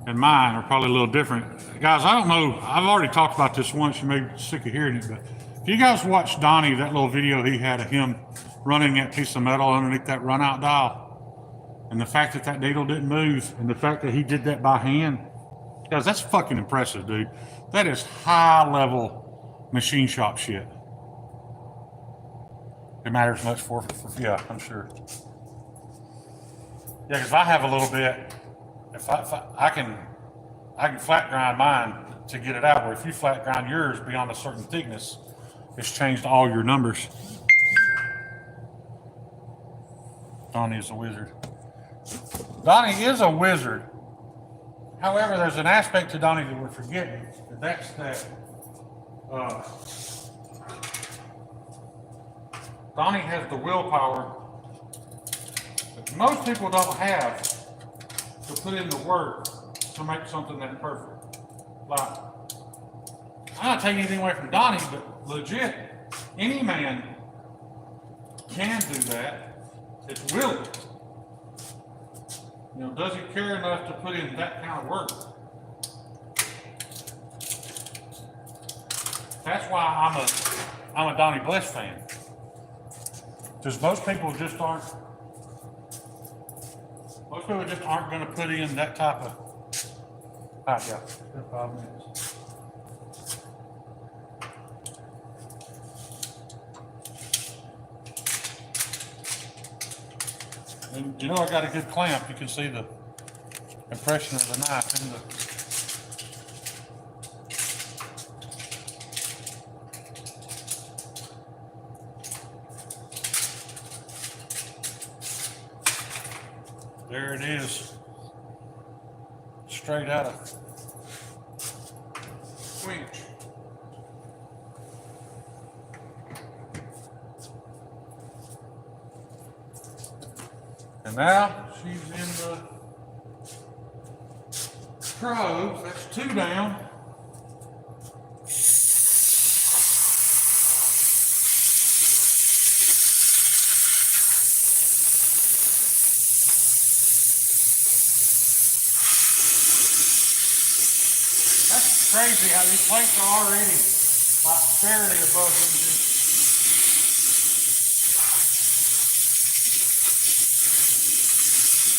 and mine are probably a little different. Guys, I don't know, I've already talked about this once, you may be sick of hearing it, but if you guys watch Donnie, that little video he had of him running that piece of metal underneath that run out dial, and the fact that that needle didn't move, and the fact that he did that by hand, guys, that's fucking impressive, dude. That is high level machine shop shit. It matters much for yeah, I'm sure. Yeah, because if I have a little bit, if I can flat grind mine to get it out, where if you flat grind yours beyond a certain thickness, it's changed all your numbers. Donnie is a wizard. Donnie is a wizard. However, there's an aspect to Donnie that we're forgetting. That's that Donnie has the willpower that most people don't have to put in the work to make something that perfect. Like, I'm not taking anything away from Donnie, but legit, any man can do that. It's willing. You know, does he care enough to put in that kind of work? That's why I'm a Donnie Bless fan. Because most people just aren't going to put in that type of. Yeah, 5 minutes. And you know I got a good clamp. You can see the impression of the knife in the. There it is. Straight out of winch. And now she's in the Pro. That's 2 down. That's crazy how these plates are already like barely above them.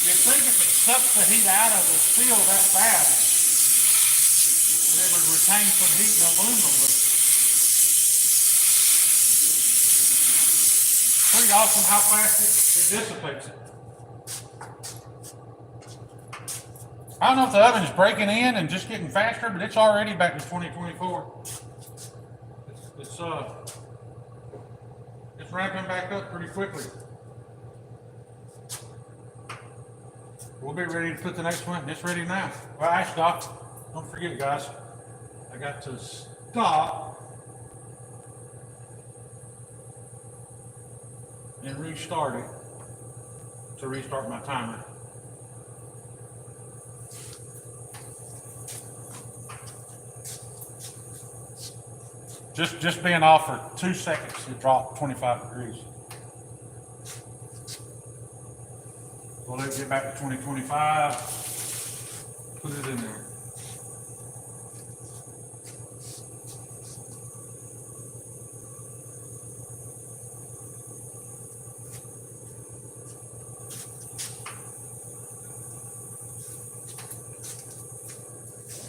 You'd think if it sucks the heat out of the steel that fast, it would retain some heat in aluminum, but pretty awesome how fast it dissipates it. I don't know if the oven's breaking in and just getting faster, but it's already back to 2024. It's ramping back up pretty quickly. We'll be ready to put the next one. It's ready now. Well, I stopped. Don't forget, guys. I got to stop and restart it to restart my timer. Just being off for 2 seconds, it dropped 25 degrees. We'll let it get back to 2025. Put it in there.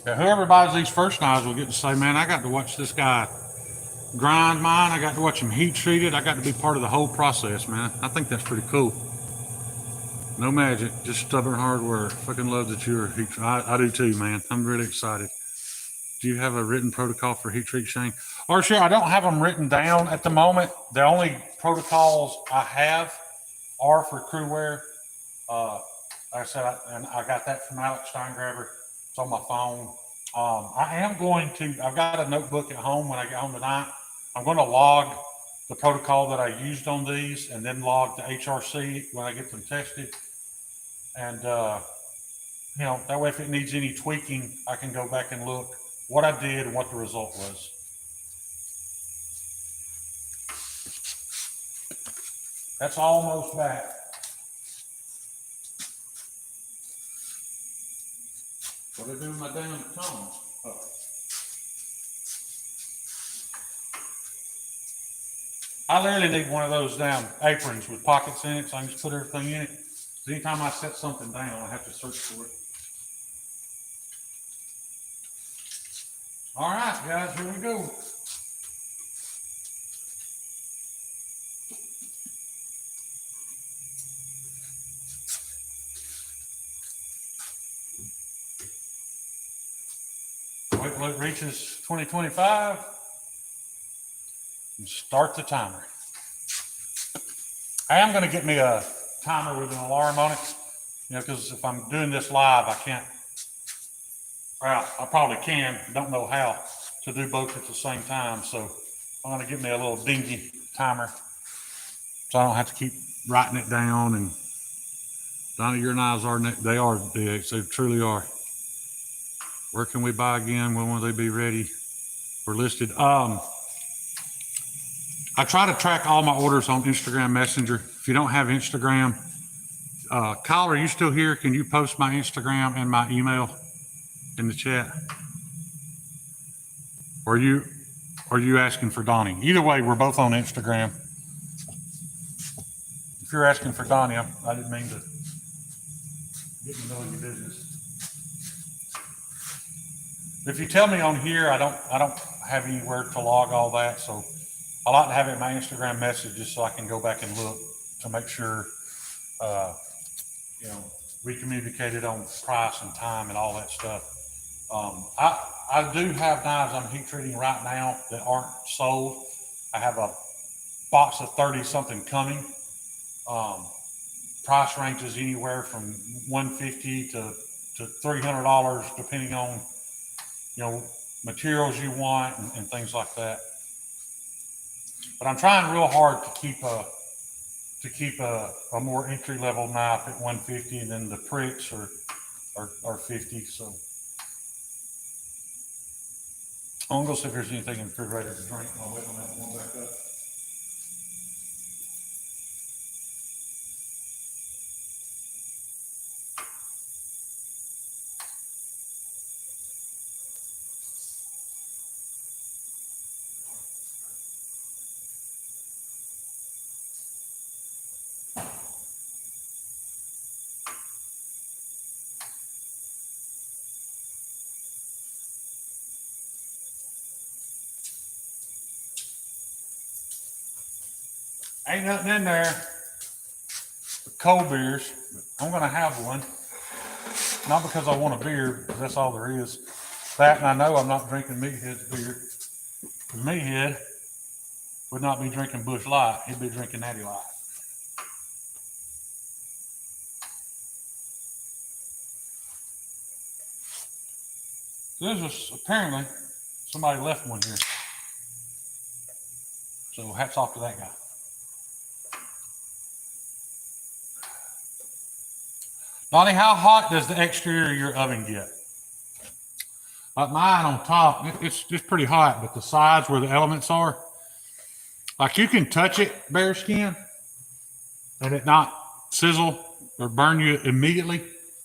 Yeah, whoever buys these first knives will get to say, man, I got to watch this guy grind mine. I got to watch him heat treat it. I got to be part of the whole process, man. I think that's pretty cool. No magic, just stubborn hard work. Fucking love that you're heat treat. I do too, man. I'm really excited. Do you have a written protocol for heat treat, Shane? Or sure, I don't have them written down at the moment. The only protocols I have are for Cruwear. Like I said, I got that from Alex Steingraber. It's on my phone. I am going to, I've got a notebook at home when I get home tonight. I'm going to log the protocol that I used on these and then log the HRC when I get them tested. And, you know, that way if it needs any tweaking, I can go back and look what I did and what the result was. That's almost back. What do I do with my damn tongue? Oh. I literally need one of those damn aprons with pockets in it so I can just put everything in it. Anytime I set something down, I have to search for it. All right, guys, here we go. Wait till it reaches 2025 and start the timer. I am going to get me a timer with an alarm on it, you know, because if I'm doing this live, I can't, well, I probably can, don't know how to do both at the same time. So I'm going to get me a little dingy timer so I don't have to keep writing it down. And Donnie, your knives are, they are big, they truly are. Where can we buy again? When will they be ready? We're listed. I try to track all my orders on Instagram Messenger. If you don't have Instagram, Kyle, are you still here? Can you post my Instagram and my email in the chat? Or are you asking for Donnie? Either way, we're both on Instagram. If you're asking for Donnie, I didn't mean to get in the middle of your business. If you tell me on here, I don't have anywhere to log all that, so I like to have it in my Instagram message just so I can go back and look to make sure you know, we communicated on price and time and all that stuff. I do have knives I'm heat treating right now that aren't sold. I have a box of 30 something coming. Um, Price ranges anywhere from 150 to $300 depending on, you know, materials you want and things like that. But I'm trying real hard to keep a more entry level knife at 150, and then the pricks are 50. So I'm gonna go see if there's anything in the refrigerator to drink while I'm waiting on that one back up. Ain't nothing in there but cold beers. I'm gonna have one, not because I want a beer, because that's all there is. That, and I know I'm not drinking Meathead's beer. Meathead would not be drinking Busch Light; he'd be drinking Natty Light. This is apparently somebody left one here. So hats off to that guy. Donnie, how hot does the exterior of your oven get? Like mine on top, it's just pretty hot, but the sides where the elements are, like you can touch it bare skin and it not sizzle or burn you immediately,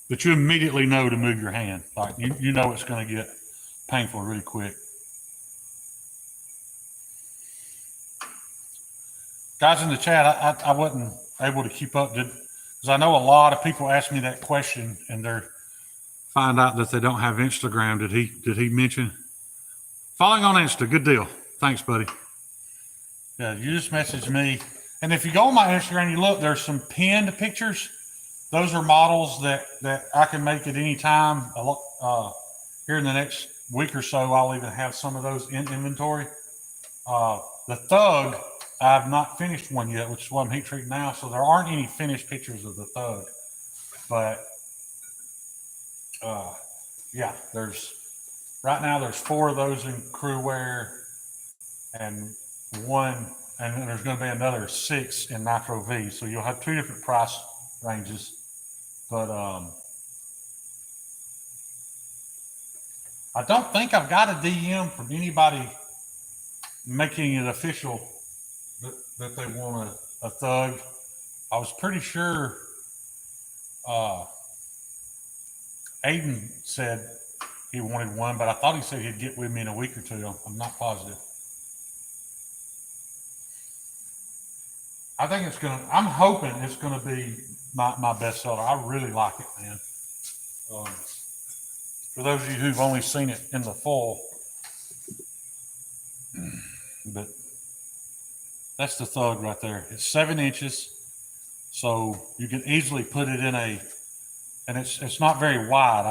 but you immediately know to move your hand. Like you know it's going to get painful really quick. Guys in the chat, I wasn't able to keep up because I know a lot of people ask me that question and they're find out that they don't have Instagram. Did he mention following on Insta? Good deal. Thanks, buddy. Yeah, you just message me. And if you go on my Instagram, you look, there's some pinned pictures. Those are models that I can make at any time. Here in the next week or so, I'll even have some of those in inventory. The Thug, I've not finished one yet, which is what I'm heat treating now. So there aren't any finished pictures of the Thug. But yeah, right now there's 4 of those in Cruwear and and there's going to be another 6 in Nitro V. So you'll have 2 different price ranges. But I don't think I've got a DM from anybody making it official that they want a Thug. I was pretty sure Aiden said he wanted one, but I thought he said he'd get with me in a week or 2. I'm not positive. I think I'm hoping it's gonna be my best seller. I really like it, man. For those of you who've only seen it in the full, but that's the Thug right there. It's 7 inches, so you can easily put it in and it's not very wide.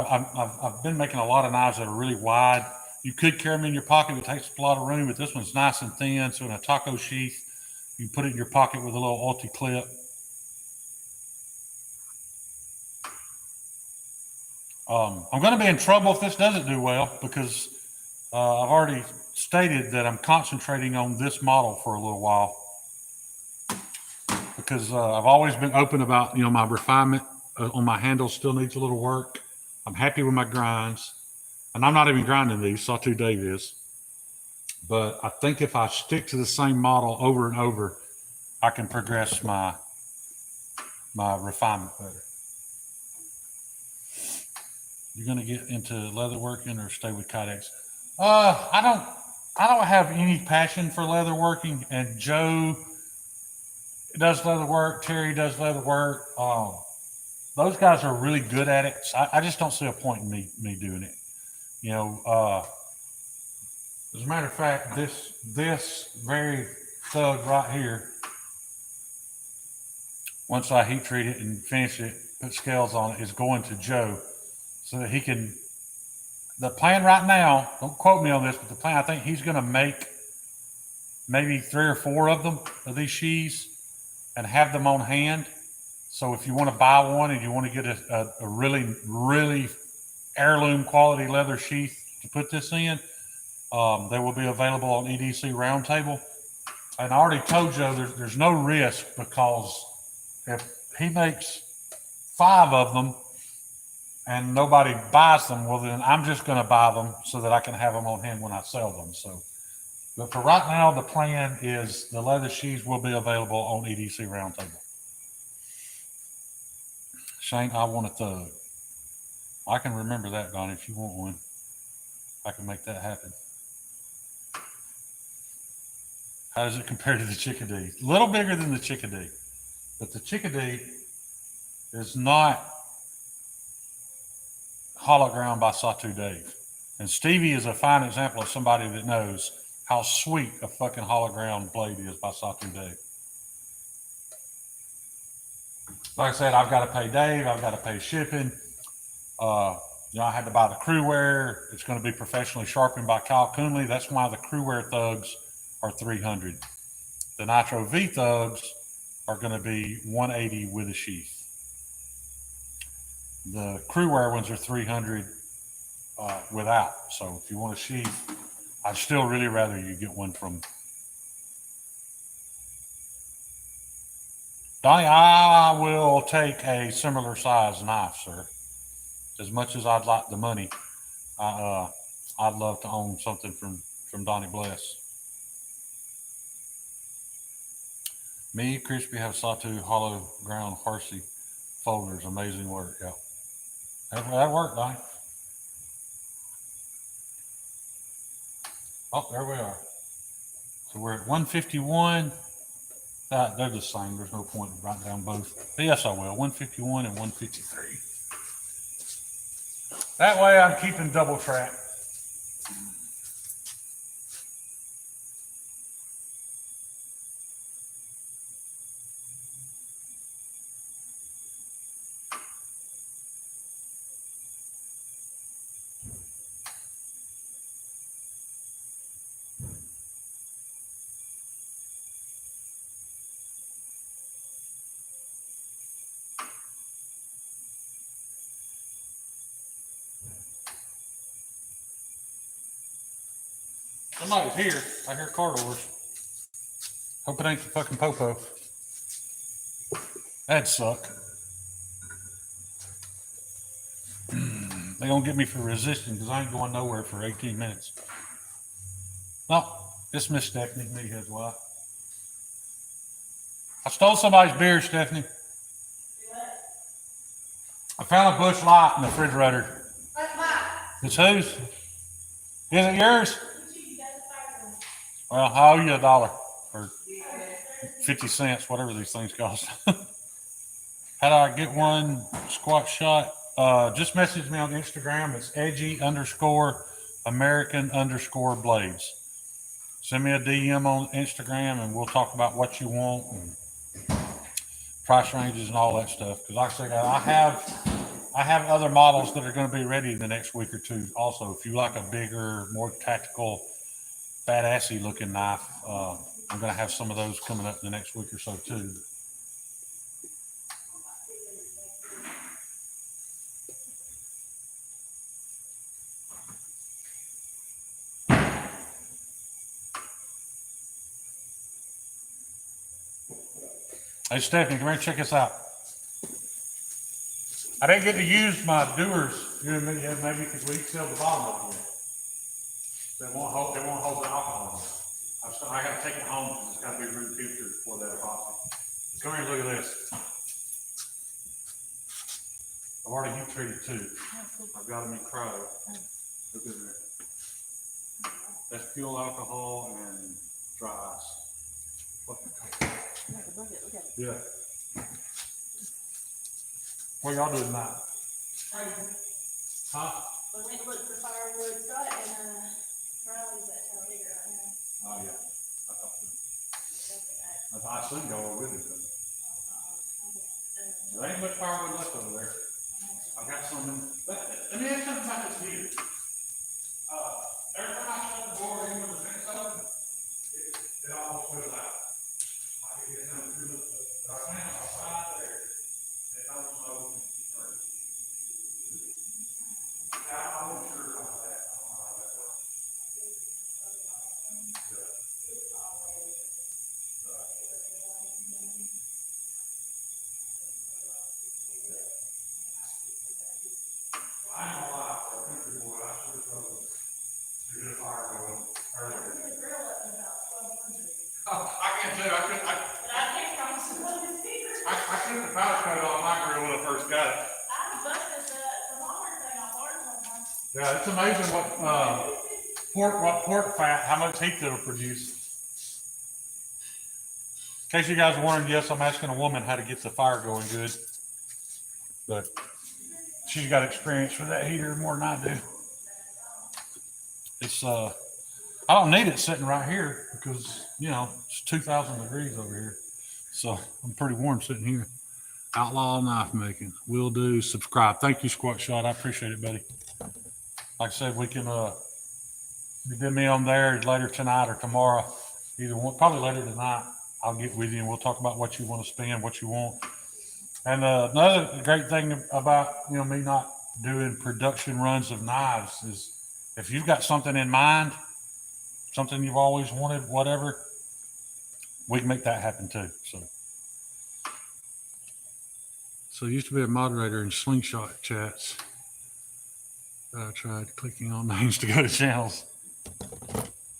I've been making a lot of knives that are really wide. You could carry them in your pocket, it takes a lot of room, but this one's nice and thin. So in a taco sheath, you can put it in your pocket with a little ulti clip. I'm going to be in trouble if this doesn't do well because I've already stated that I'm concentrating on this model for a little while because I've always been open about, my refinement on my handle still needs a little work. I'm happy with my grinds, and I'm not even grinding these. Sawtooth Dave is. But I think if I stick to the same model over and over, I can progress my refinement better. You're gonna get into leatherworking or stay with Kydex? I don't have any passion for leatherworking, and Joe does leather work. Terry does leather work. Those guys are really good at it. So I just don't see a point in me doing it. As a matter of fact, this very Thug right here once I heat treat it and finish it, put scales on it, is going to Joe so that he can. The plan right now, don't quote me on this, but the plan, I think he's going to make maybe 3 or 4 of them, of these sheaths, and have them on hand. So if you want to buy one and you want to get a really, really heirloom quality leather sheath to put this in, they will be available on EDC Roundtable. And I already told Joe there's no risk, because if he makes 5 of them and nobody buys them, well, then I'm just going to buy them so that I can have them on hand when I sell them. So, but for right now, the plan is the leather sheaths will be available on EDC Roundtable. Shane, I want a thug. I can remember that, Donnie. If you want one, I can make that happen. How does it compare to the chickadee? A little bigger than the chickadee, but the chickadee is not hologram by Satu Dave. And Stevie is a fine example of somebody that knows how sweet a fucking hologram blade is by Satu Dave. Like I said, I've got to pay Dave. I've got to pay shipping. I had to buy the Cruwear. It's going to be professionally sharpened by Kyle Coonley. That's why the Cruwear thugs are $300. The Nitro V thugs are going to be $180 with a sheath. The Cruwear ones are $300 without. So if you want a sheath, I'd still really rather you get one from Donnie. I will take a similar size knife, sir. As much as I'd like the money, I'd love to own something from Donnie Bless. Me, Crispy, have Satu hollow ground Harsey folders. Amazing work. Yeah. That worked, Donnie. Oh, there we are. So we're at 151. They're the same. There's no point in writing down both. But yes, I will. 151 and 153. That way I'm keeping double track. Somebody's here. I hear car doors. Hope it ain't the fucking popo. That'd suck. They're gonna get me for resisting because I ain't going nowhere for 18 minutes. No, it's Miss Stephanie. Me as well. I stole somebody's beer, Stephanie. I found a Busch Light in the refrigerator. That's mine. It's whose? Is it yours? Well, I owe you $1 or 50 cents, whatever these things cost. How do I get one squat shot? Just message me on Instagram. It's edgy_American_blades. Send me a DM on Instagram and we'll talk about what you want and price ranges and all that stuff. Because like I said, I have other models that are going to be ready in the next week or two. Also, if you like a bigger, more tactical, badassy looking knife, I'm going to have some of those coming up in the next week or so too. Hey, Stephanie, come here and check this out. I didn't get to use my Doers maybe because we sealed the bottom of it. They won't hold the alcohol in it. I got to take it home because it's got to be room temperature before that epoxy. Come here and look at this. I've already heat treated too. I've got them in cryo. Look at that. That's fuel alcohol and dry ice. Yeah. What y'all doing tonight? Huh? We went to look for firewood. Scott and Riley's at Talladega right now. Oh yeah. I thought so. I assumed y'all were with us. I'm There ain't much firewood left over there. I got some. Let me ask something about this heater. Every time I shut the door in with the vents open, it almost goes out. I can get some through the, but I plan on outside there. It don't smoke and keep burning. Yeah, I'm not sure about that. I don't know how that works. I ain't gonna lie, for a country boy, I sure struggled to get a fire going earlier. I did a grill up in about 1200. Oh, I can't tell you, I But I can't promise you what it's here. couldn't the power cut off my grill when I first got it. I busted the thermometer thing off ours one time. Yeah, it's amazing what pork fat, how much heat it'll produce. In case you guys are wondering, yes, I'm asking a woman how to get the fire going good. But she's got experience with that heater more than I do. It's I don't need it sitting right here because, you know, it's 2,000 degrees over here. So I'm pretty warm sitting here. Outlaw knife making. Will do. Subscribe. Thank you, Squat Shot. I appreciate it, buddy. Like I said, we can you get me on there later tonight or tomorrow. Either one, probably later tonight. I'll get with you and we'll talk about what you want to spend, what you want. And another great thing about, you know, me not doing production runs of knives is if you've got something in mind, something you've always wanted, whatever, we can make that happen too. So I used to be a moderator in Slingshot chats. I tried clicking on names to go to channels.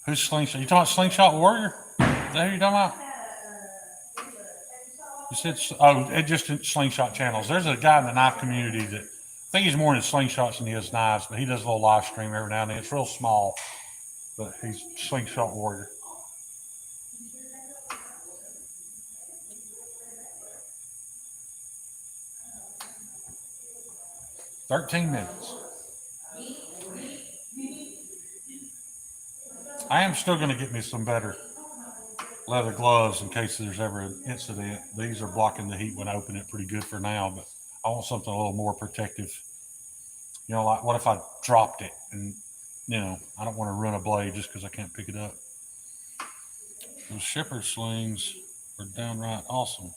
Who's Slingshot? You talking about Slingshot Warrior? Is that who you're talking about? You said, oh, it just Slingshot channels. There's a guy in the knife community that I think he's more into slingshots than he is knives, but he does a little live stream every now and then. It's real small, but he's Slingshot Warrior. $13 minutes. I am still going to get me some better leather gloves in case there's ever an incident. These are blocking the heat when I open it pretty good for now, but I want something a little more protective. You know, like what if I dropped it and, you know, I don't want to ruin a blade just because I can't pick it up. Those shipper slings are downright awesome.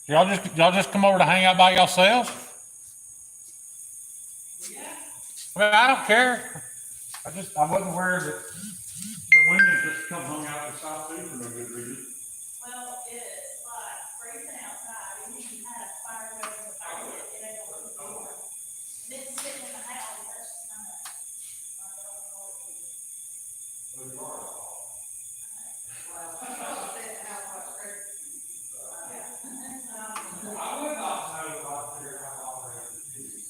Y'all just come over to hang out by yourselves? I mean, I don't care. I wasn't aware that the women just come hung out at the South too for no good reason. Well, it's like freezing outside, even if you had a fire going in the fire pit, it ain't gonna be warm. And then sitting in the house, that's just kind of, like, I don't know what to do. Well, you are. I would not know if I figured out how to operate the TV.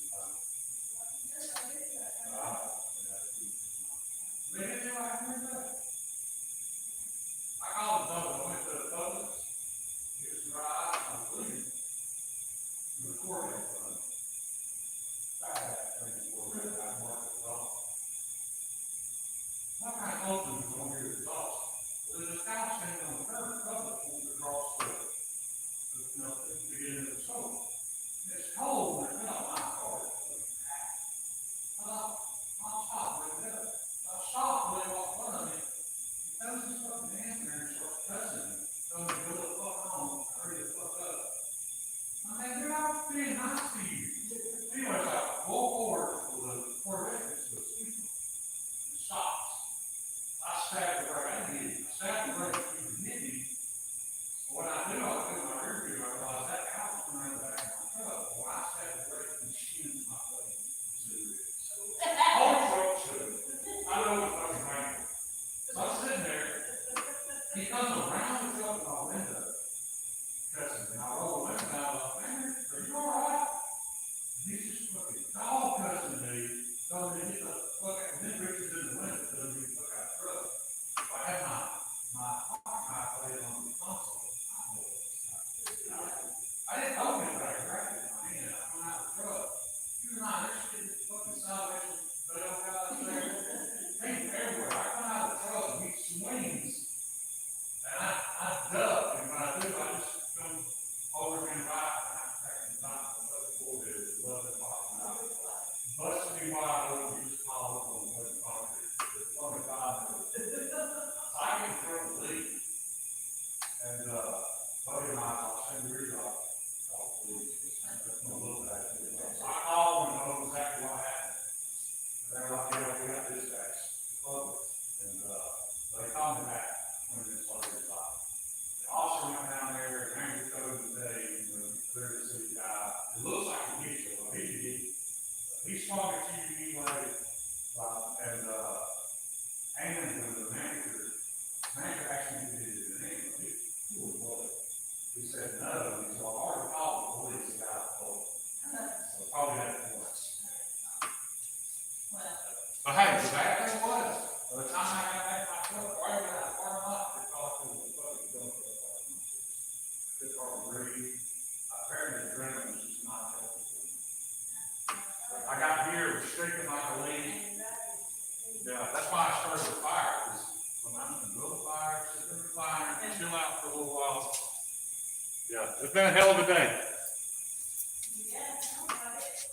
Busted me wide open, he just called up on the wooden concrete. It's 25 minutes. So I can throw the leak. And, buddy of mine, I'll send you your job. Oh, please, that's no little bad. So I called them and know exactly what happened. They're like, yeah, we got this guy. And, they called me back 20 minutes later. The officer went down there, ran the code today, cleared the city guy. It looks like he hit you, but he swung at you anyway, and the manager asked me if he did it anyway. He was blood. He said no. He said, well, I already called the police, the guy told me. So probably had it once. But hey, the bad thing was, by the time I got back to my truck, right in that parking lot, they thought it was fucking dump truck parking lot. Good car to breathe. Apparently the adrenaline was just not healthy for me. I got here restricted like a lead. Yeah, that's why I started with fire, because when I'm in the middle of fire, sit in the fire, chill out for a little while. Yeah, it's been a hell of a day.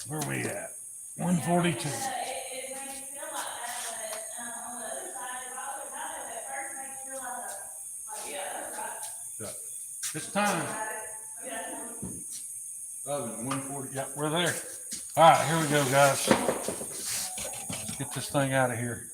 Where are we at? 142. It makes you feel like that, but on the other side, it also kind of at first makes you feel like yeah, that's right. Yeah. It's time. Oh, 140. Yeah, we're there. All right, here we go, guys. Let's get this thing out of here.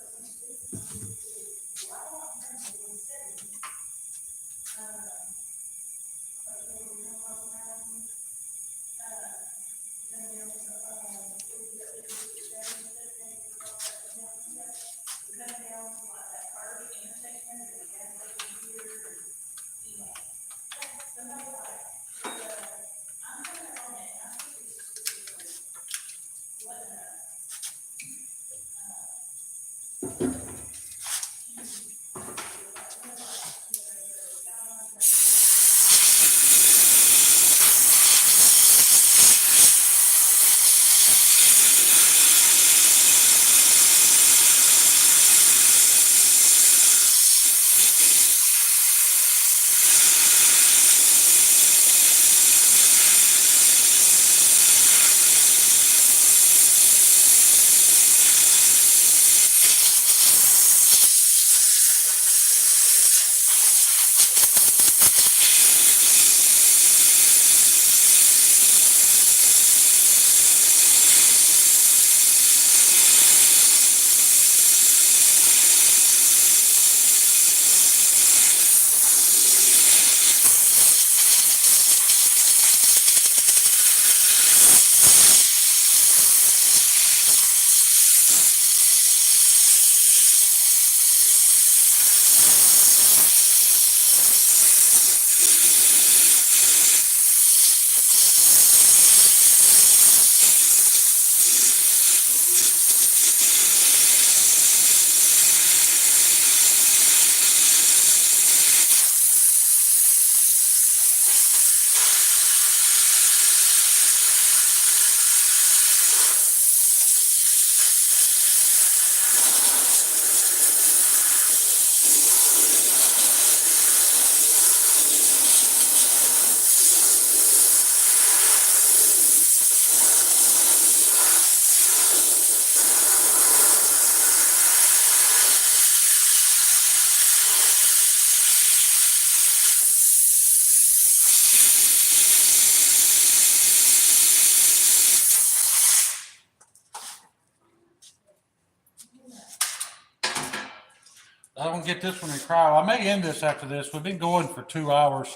I don't get this one in cryo. I may end this after this. We've been going for 2 hours,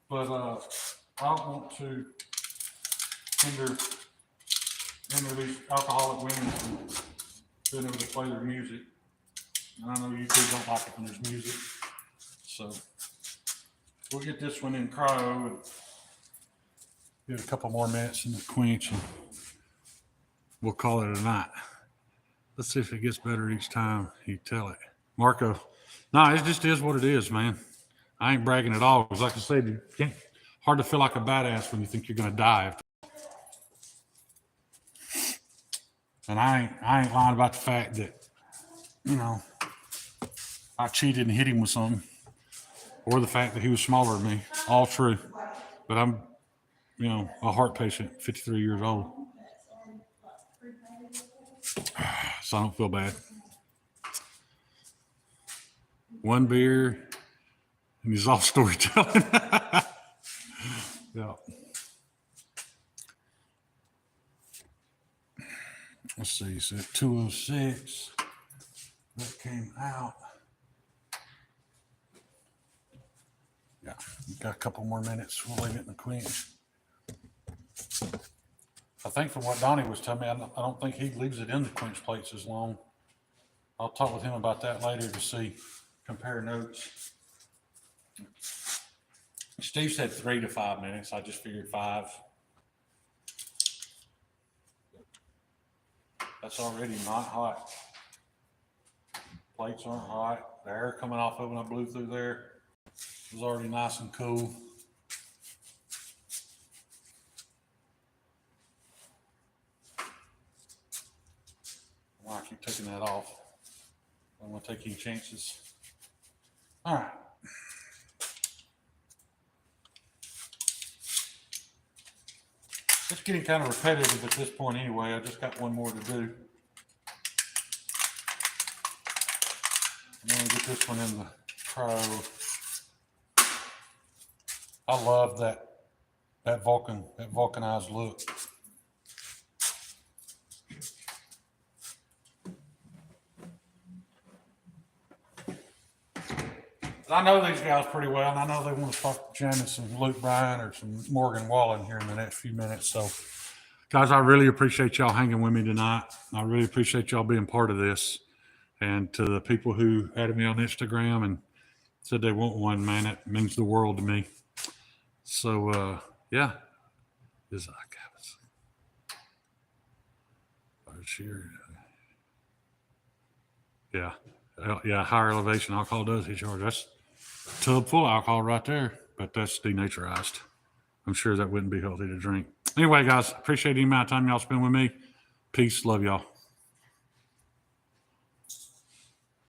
but I don't want to hinder these alcoholic women from being able to play their music. And I know you two don't like it when there's music, so we'll get this one in cryo and give it a couple more minutes in the quench, and we'll call it a night. Let's see if it gets better each time you tell it. Marco, no, it just is what it is, man. I ain't bragging at all, because like I said, you can't, hard to feel like a badass when you think you're gonna die. And I ain't lying about the fact that, you know, I cheated and hit him with something, or the fact that he was smaller than me. All true. But I'm, you know, a heart patient, 53 years old. so I don't feel bad. One beer, and he's off storytelling. Yeah. Let's see, so 206, that came out. Yeah, got a couple more minutes. We'll leave it in the quench. I think from what Donnie was telling me, I don't think he leaves it in the quench plates as long. I'll talk with him about that later to see, compare notes. Steve said 3 to 5 minutes. I just figured 5. That's already not hot. Plates aren't hot. The air coming off of when I blew through there was already nice and cool. Why I keep taking that off. I don't want to take any chances. All right. It's getting kind of repetitive at this point anyway. I just got one more to do. I'm going to get this one in the Pro. I love that vulcanized look. I know these guys pretty well, and I know they want to talk to Janice and Luke Bryan or some Morgan Wallen here in the next few minutes. So, guys, I really appreciate y'all hanging with me tonight. I really appreciate y'all being part of this. And to the people who added me on Instagram and said they want one, man, it means the world to me. So, yeah. Yeah, higher elevation alcohol does hit you hard. That's a tub full of alcohol right there, but that's denaturized. I'm sure that wouldn't be healthy to drink. Anyway, guys, appreciate the amount of time y'all spend with me. Peace. Love y'all.